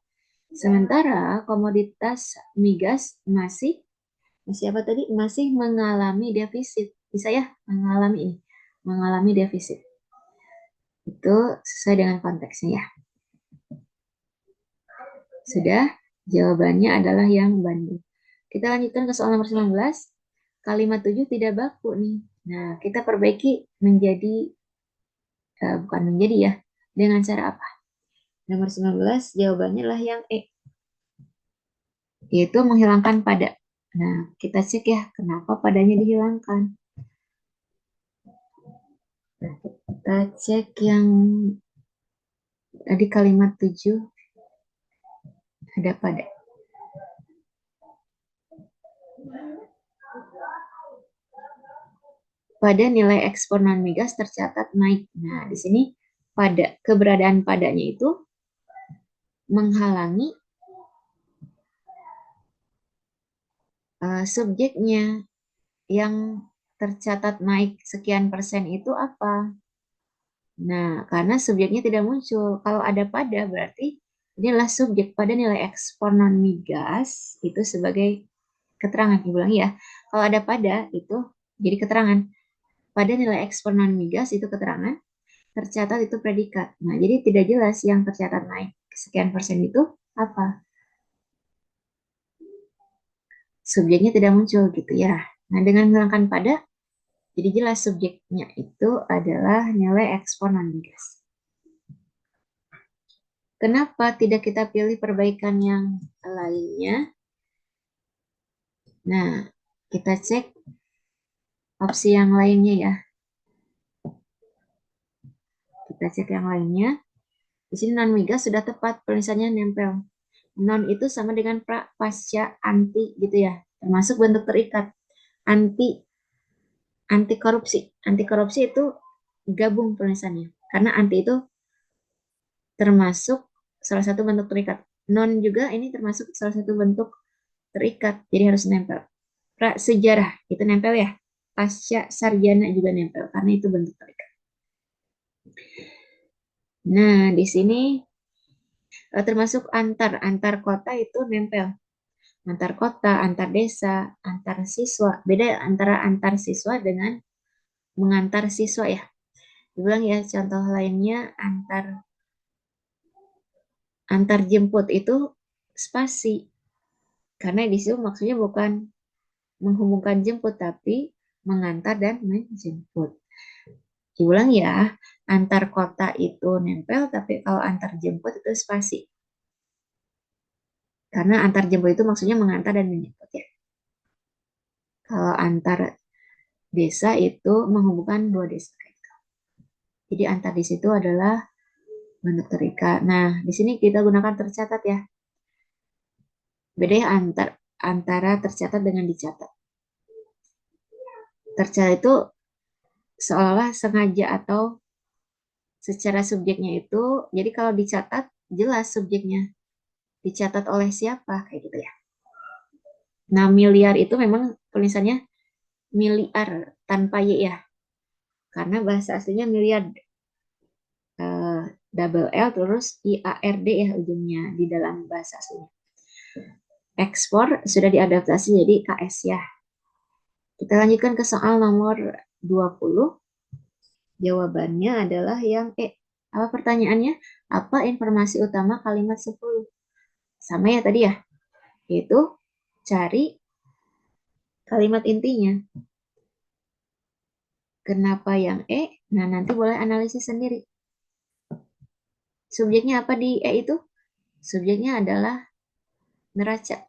Sementara komoditas migas masih apa tadi? Masih mengalami defisit. Bisa ya, mengalami defisit. Itu sesuai dengan konteksnya ya. Sudah, jawabannya adalah yang Bandung. Kita lanjutkan ke soal nomor 19. Kalimat 7 tidak baku nih. Nah, kita perbaiki menjadi, bukan menjadi ya, dengan cara apa? Nomor 19 jawabannya adalah yang E, yaitu menghilangkan pada. Nah, kita cek ya, kenapa padanya dihilangkan. Nah, kita cek yang di kalimat 7 ada pada. Pada nilai eksponen migas tercatat naik. Nah, di sini pada keberadaan padanya itu menghalangi subjeknya yang tercatat naik sekian persen itu apa? Nah, karena subjeknya tidak muncul. Kalau ada pada berarti inilah subjek pada nilai eksponen migas itu sebagai keterangan. Diulang ya. Kalau ada pada itu jadi keterangan. Pada nilai eksponen migas itu keterangan, tercatat itu predikat. Nah, jadi tidak jelas yang tercatat naik sekian persen itu apa. Subjeknya tidak muncul gitu ya. Nah, dengan menghilangkan pada, jadi jelas subjeknya itu adalah nilai eksponen migas. Kenapa tidak kita pilih perbaikan yang lainnya? Nah, kita cek opsi yang lainnya ya. Kita cek yang lainnya. Di sini non migas sudah tepat, tulisannya nempel. Non itu sama dengan pra, pasca, anti gitu ya. Termasuk bentuk terikat. Anti anti korupsi. Anti korupsi itu gabung tulisannya. Karena anti itu termasuk salah satu bentuk terikat. Non juga ini termasuk salah satu bentuk terikat. Jadi harus nempel. Pra sejarah itu nempel ya. Pasca sarjana juga nempel karena itu bentuk terikat. Nah, di sini termasuk antar kota itu nempel. Antar kota, antar desa, antar siswa. Beda antara antar siswa dengan mengantar siswa ya. Dibilang ya contoh lainnya antar jemput itu spasi. Karena di situ maksudnya bukan menghubungkan jemput tapi mengantar dan menjemput. Diulang ya, antar kota itu nempel tapi kalau antar jemput itu spasi. Karena antar jemput itu maksudnya mengantar dan menjemput ya. Kalau antar desa itu menghubungkan dua desa. Jadi antar di situ adalah bentuk terikat. Nah, di sini kita gunakan tercatat ya. Beda ya antara tercatat dengan dicatat. Tercatat itu seolah-olah sengaja atau secara subjeknya itu, jadi kalau dicatat jelas subjeknya. Dicatat oleh siapa kayak gitu ya. Nah, miliar itu memang tulisannya miliar tanpa y ya. Karena bahasa aslinya miliar, eh, double L terus IARD ya ujungnya di dalam bahasa aslinya. Ekspor sudah diadaptasi jadi KS ya. Kita lanjutkan ke soal nomor 20. Jawabannya adalah yang E. Apa pertanyaannya? Apa informasi utama kalimat 10? Sama ya tadi ya, yaitu cari kalimat intinya. Kenapa yang E? Nah, nanti boleh analisis sendiri. Subjeknya apa di E itu? Subjeknya adalah neraca.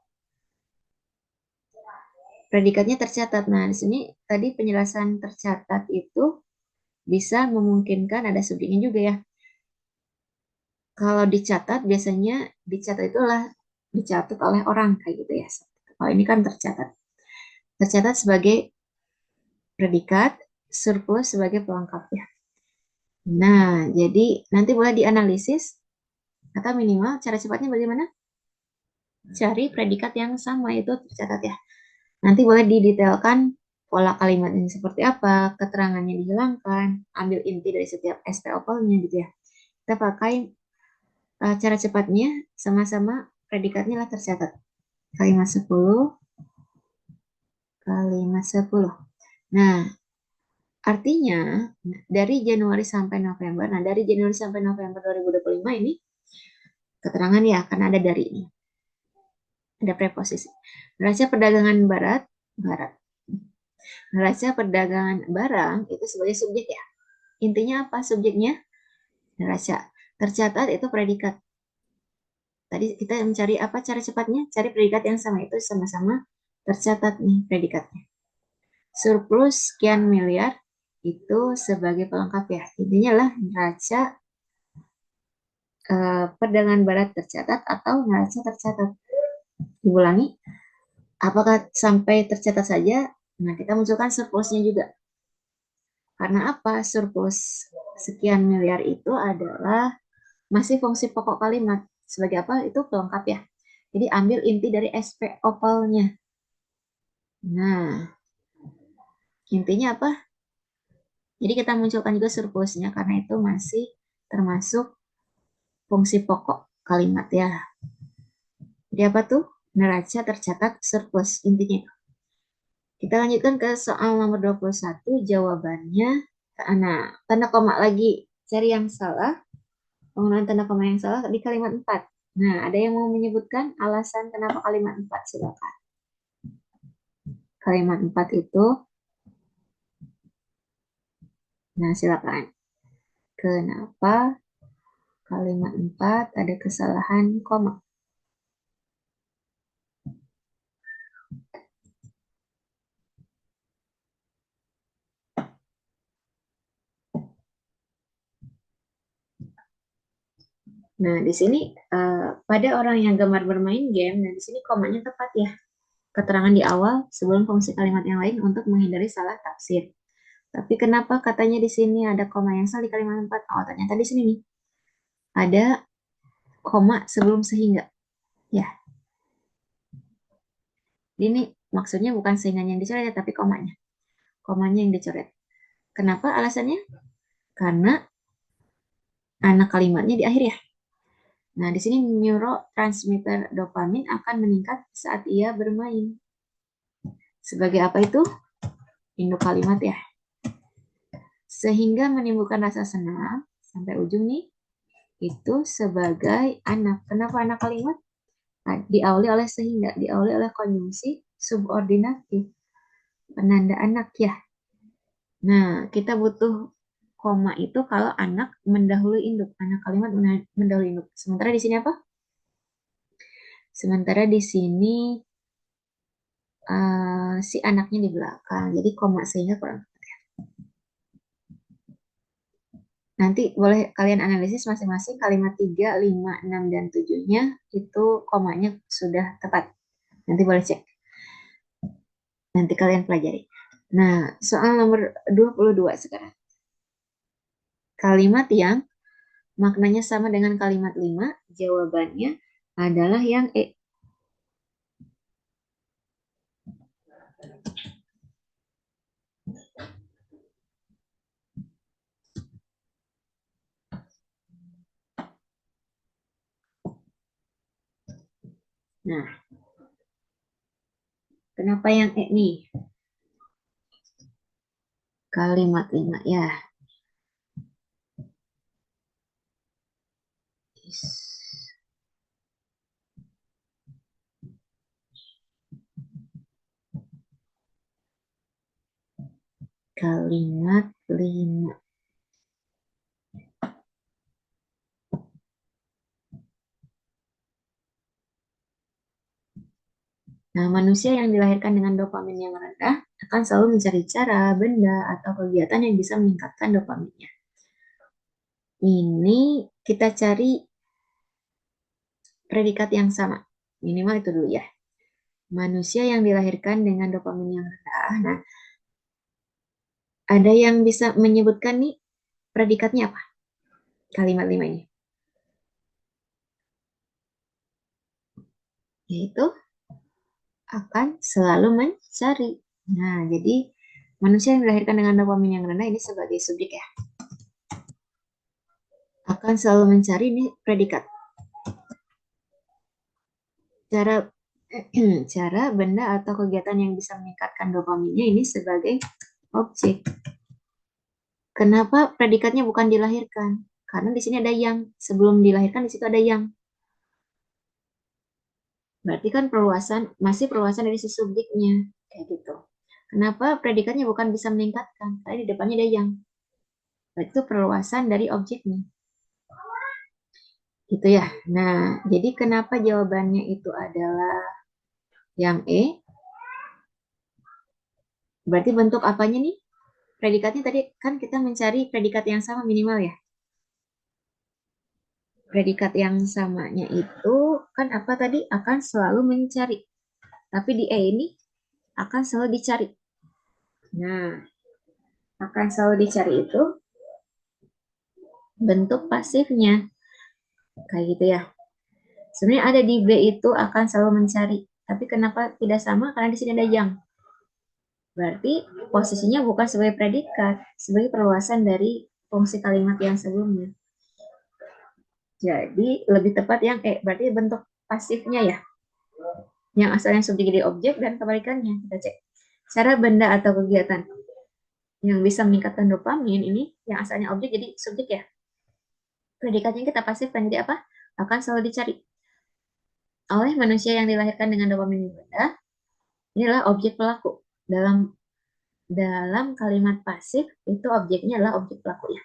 Predikatnya tercatat. Nah, di sini tadi penjelasan tercatat itu bisa memungkinkan ada subjeknya juga ya. Kalau dicatat, biasanya dicatat itulah dicatat oleh orang kayak gitu ya. Kalau ini kan tercatat. Tercatat sebagai predikat, surplus sebagai pelengkap ya. Nah, jadi nanti boleh dianalisis atau minimal cara cepatnya bagaimana? Cari predikat yang sama itu tercatat ya. Nanti boleh didetailkan pola kalimat ini seperti apa, keterangannya dihilangkan, ambil inti dari setiap SPOP-nya gitu ya. Kita pakai cara cepatnya sama-sama predikatnya lah tercatat. Kalimat 10, kalimat 10. Nah, artinya dari Januari sampai November, nah dari Januari sampai November 2025 ini keterangan ya, karena ada dari ini. Ada preposisi. Neraca perdagangan barat, barat. Neraca perdagangan barang itu sebagai subjek ya. Intinya apa subjeknya? Neraca. Tercatat itu predikat. Tadi kita mencari apa cara cepatnya? Cari predikat yang sama, itu sama-sama tercatat nih predikatnya. Surplus sekian miliar itu sebagai pelengkap ya. Intinya lah neraca perdagangan barang tercatat atau neraca tercatat. Diulangi, apakah sampai tercatat saja? Nah, kita munculkan surplusnya juga. Karena apa? Surplus sekian miliar itu adalah masih fungsi pokok kalimat. Sebagai apa? Itu pelengkap ya. Jadi ambil inti dari SP opalnya. Nah, intinya apa? Jadi kita munculkan juga surplusnya karena itu masih termasuk fungsi pokok kalimat ya. Jadi apa tuh? Neraca tercatat surplus intinya. Kita lanjutkan ke soal nomor 21. Jawabannya, nah, tanda koma lagi. Cari yang salah. Penggunaan tanda koma yang salah di kalimat 4. Nah, ada yang mau menyebutkan alasan kenapa kalimat 4? Silakan. Kalimat 4 itu, nah silakan. Kenapa kalimat 4 ada kesalahan koma? Nah, di sini pada orang yang gemar bermain game, nah di sini komanya tepat ya. Keterangan di awal sebelum fungsi kalimat yang lain untuk menghindari salah tafsir. Tapi kenapa katanya di sini ada koma yang salah di kalimat 4? Oh, ternyata di sini nih. Ada koma sebelum sehingga. Ya, ini maksudnya bukan sehingganya yang dicoret ya, tapi komanya. Komanya yang dicoret. Kenapa alasannya? Karena anak kalimatnya di akhir ya. Nah, di sini neurotransmitter dopamin akan meningkat saat ia bermain. Sebagai apa itu? Induk kalimat ya. Sehingga menimbulkan rasa senang sampai ujung nih. Itu sebagai anak. Kenapa anak kalimat? Nah, diawali oleh sehingga, diawali oleh konjungsi subordinatif. Penanda anak ya. Nah, kita butuh koma itu kalau anak mendahului induk. Anak kalimat mendahului induk. Sementara di sini apa? Sementara di sini si anaknya di belakang. Jadi koma sehingga kurang. Nanti boleh kalian analisis masing-masing kalimat 3, 5, 6, dan 7-nya itu komanya sudah tepat. Nanti boleh cek. Nanti kalian pelajari. Nah, soal nomor 22 sekarang. Kalimat yang maknanya sama dengan kalimat 5, jawabannya adalah yang E. Nah, kenapa yang E nih? Kalimat 5 ya. Kalimat 5. Nah, manusia yang dilahirkan dengan dopamin yang rendah akan selalu mencari cara, benda, atau kegiatan yang bisa meningkatkan dopaminnya. Ini kita cari predikat yang sama. Minimal itu dulu ya. Manusia yang dilahirkan dengan dopamin yang rendah. Nah, ada yang bisa menyebutkan nih predikatnya apa? Kalimat 5 ini. Yaitu akan selalu mencari. Nah, jadi manusia yang dilahirkan dengan dopamin yang rendah ini sebagai subjek ya. Akan selalu mencari ini predikat. Cara benda atau kegiatan yang bisa meningkatkan dopaminnya ini sebagai objek. Kenapa predikatnya bukan dilahirkan? Karena di sini ada yang. Sebelum dilahirkan di situ ada yang. Berarti kan perluasan, masih perluasan dari si subjeknya. Kayak gitu. Kenapa predikatnya bukan bisa meningkatkan? Karena di depannya ada yang. Itu perluasan dari objeknya. Gitu ya. Nah, jadi kenapa jawabannya itu adalah yang E? Berarti bentuk apanya nih? Predikatnya tadi kan kita mencari predikat yang sama minimal ya. Predikat yang samanya itu kan apa tadi? Akan selalu mencari. Tapi di E ini akan selalu dicari. Nah, akan selalu dicari itu bentuk pasifnya. Kayak gitu ya. Sebenarnya ada di B itu akan selalu mencari. Tapi kenapa tidak sama? Karena di sini ada yang. Berarti posisinya bukan sebagai predikat, sebagai perluasan dari fungsi kalimat yang sebelumnya. Jadi lebih tepat yang E, berarti bentuk pasifnya ya. Yang asalnya subjek jadi objek dan kebalikannya. Kita cek. Cara benda atau kegiatan yang bisa meningkatkan dopamin ini yang asalnya objek jadi subjek ya. Predikatnya kita pasifkan jadi apa? Akan selalu dicari. Oleh manusia yang dilahirkan dengan dopamin rendah, inilah objek pelaku. Dalam dalam kalimat pasif itu objeknya adalah objek pelaku ya.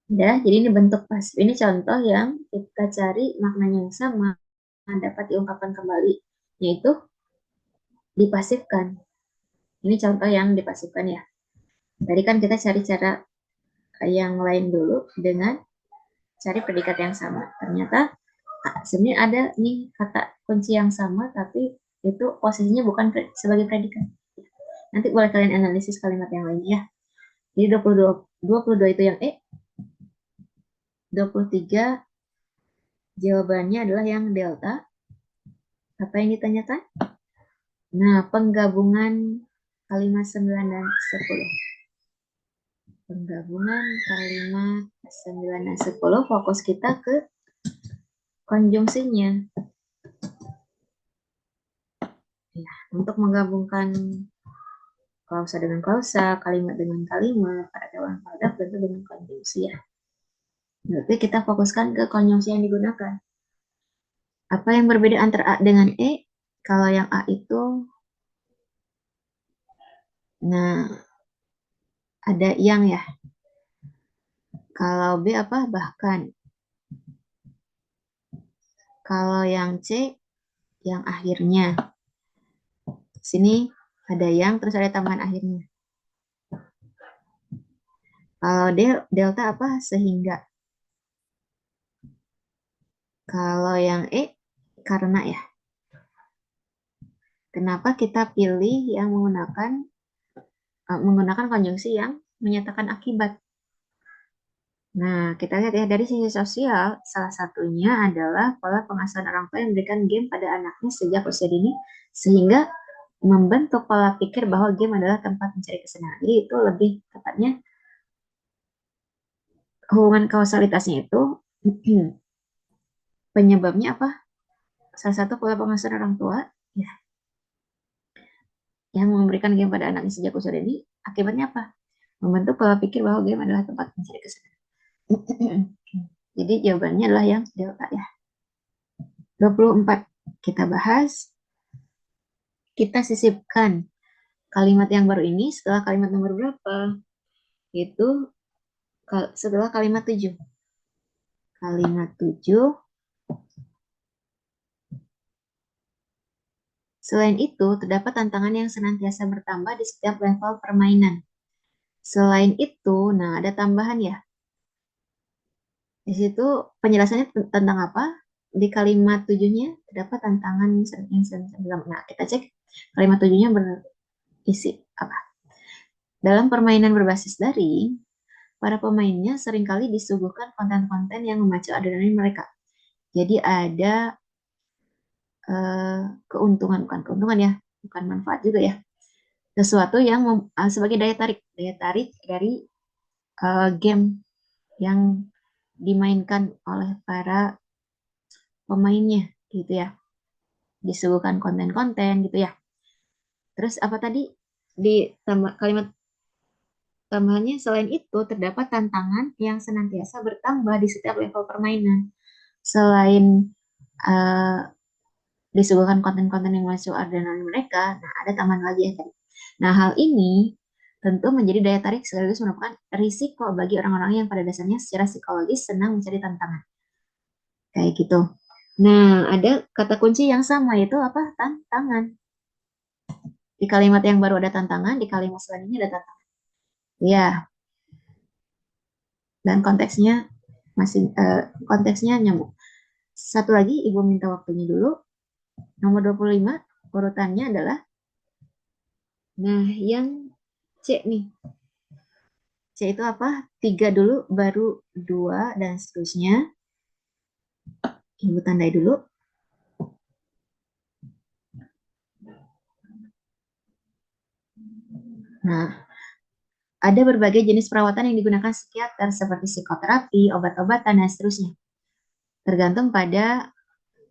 Udah, jadi ini bentuk pasif. Ini contoh yang kita cari maknanya yang sama dapat diungkapkan kembali, yaitu dipasifkan. Ini contoh yang dipasifkan ya. Tadi kan kita cari cara yang lain dulu dengan cari predikat yang sama. Ternyata sebenarnya ada nih kata kunci yang sama, tapi itu posisinya bukan sebagai predikat. Nanti boleh kalian analisis kalimat yang lainnya ya. Jadi 22 itu yang E, 23 jawabannya adalah yang delta. Apa yang ditanyakan? Nah, penggabungan kalimat 9 dan 10. Penggabungan kalimat 9 dan 10 fokus kita ke konjungsinya. Ya, untuk menggabungkan klausa dengan klausa, kalimat dengan kalimat, paragraf dengan paragraf, tentu dengan konjungsi ya. Berarti kita fokuskan ke konjungsi yang digunakan. Apa yang berbeda antara A dengan E? Kalau yang A itu, nah, ada yang ya. Kalau B apa? Bahkan. Kalau yang C, yang akhirnya. Sini ada yang, terus ada tambahan akhirnya. Kalau delta apa? Sehingga. Kalau yang E, karena ya. Kenapa kita pilih yang menggunakan konjungsi yang menyatakan akibat? Nah, kita lihat ya, dari sisi sosial, salah satunya adalah pola pengasuhan orang tua yang memberikan game pada anaknya sejak usia dini, sehingga membentuk pola pikir bahwa game adalah tempat mencari kesenangan. Jadi itu lebih tepatnya hubungan kausalitasnya itu penyebabnya apa? Salah satu pola pengasuhan orang tua ya, yang memberikan game pada anaknya sejak usia dini, akibatnya apa? Membentuk pola pikir bahwa game adalah tempat mencari kesenangan. Jadi jawabannya adalah yang delta ya. 24 kita bahas. Kita sisipkan kalimat yang baru ini setelah kalimat nomor berapa? Itu setelah kalimat 7. Kalimat 7. Selain itu, terdapat tantangan yang senantiasa bertambah di setiap level permainan. Selain itu, nah ada tambahan ya. Di situ penjelasannya tentang apa? Di kalimat 7-nya terdapat tantangan yang senantiasa. Nah, kita cek kalimat 7-nya berisi apa? Dalam permainan berbasis daring, para pemainnya seringkali disuguhkan konten-konten yang memacu adrenalin mereka. Jadi ada keuntungan, bukan keuntungan ya, bukan manfaat juga ya. Sesuatu yang sebagai daya tarik dari game yang dimainkan oleh para pemainnya gitu ya. Disuguhkan konten-konten gitu ya. Terus apa tadi di kalimat tambahannya, selain itu terdapat tantangan yang senantiasa bertambah di setiap level permainan. Selain uh, disuguhkan konten-konten yang masuk adrenalin mereka, nah ada tambahan lagi ya tadi. Nah, hal ini tentu menjadi daya tarik sekaligus merupakan risiko bagi orang-orang yang pada dasarnya secara psikologis senang mencari tantangan. Kayak gitu. Nah, ada kata kunci yang sama yaitu apa? Tantangan. Di kalimat yang baru ada tantangan, di kalimat selanjutnya ada tantangan. Ya, dan konteksnya nyambung. Satu lagi, Ibu minta waktunya dulu. Nomor 25 urutannya adalah, nah yang C nih. C itu apa? 3 dulu, baru 2, dan seterusnya. Ibu tandai dulu. Nah, ada berbagai jenis perawatan yang digunakan psikiater seperti psikoterapi, obat-obatan, dan seterusnya. Tergantung pada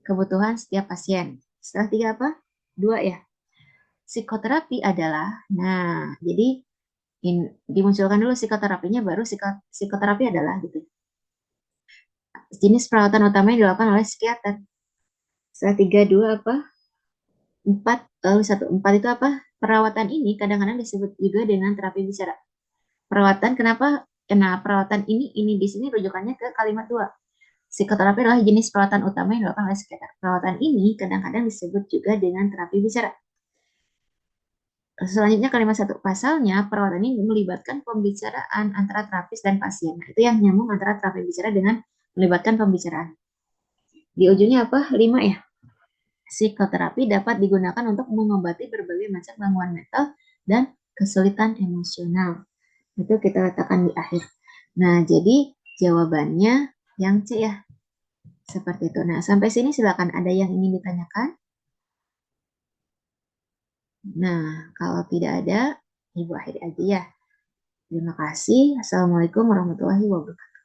kebutuhan setiap pasien. Setelah 3 apa? 2 ya. Psikoterapi adalah, nah, jadi dimunculkan dulu psikoterapinya, baru psikoterapi adalah gitu. Jenis perawatan utama yang dilakukan oleh psikiater. Setelah 3, 2 apa? 4, lalu 1. 4 itu apa? Perawatan ini kadang-kadang disebut juga dengan terapi bicara. Perawatan, kenapa? Nah, perawatan ini di sini rujukannya ke kalimat 2. Psikoterapi adalah jenis perawatan utama yang dilakukan oleh psikiater. Perawatan ini kadang-kadang disebut juga dengan terapi bicara. Selanjutnya kalimat 1. Pasalnya, perawatan ini melibatkan pembicaraan antara terapis dan pasien. Nah, itu yang nyambung antara terapi bicara dengan melibatkan pembicaraan. Di ujungnya apa? 5 ya. Psikoterapi dapat digunakan untuk mengobati berbagai macam gangguan mental dan kesulitan emosional. Itu kita letakkan di akhir. Nah, jadi jawabannya yang C ya. Seperti itu. Nah, sampai sini silakan, ada yang ingin ditanyakan? Nah, kalau tidak ada, Ibu akhiri aja ya. Terima kasih. Assalamualaikum warahmatullahi wabarakatuh.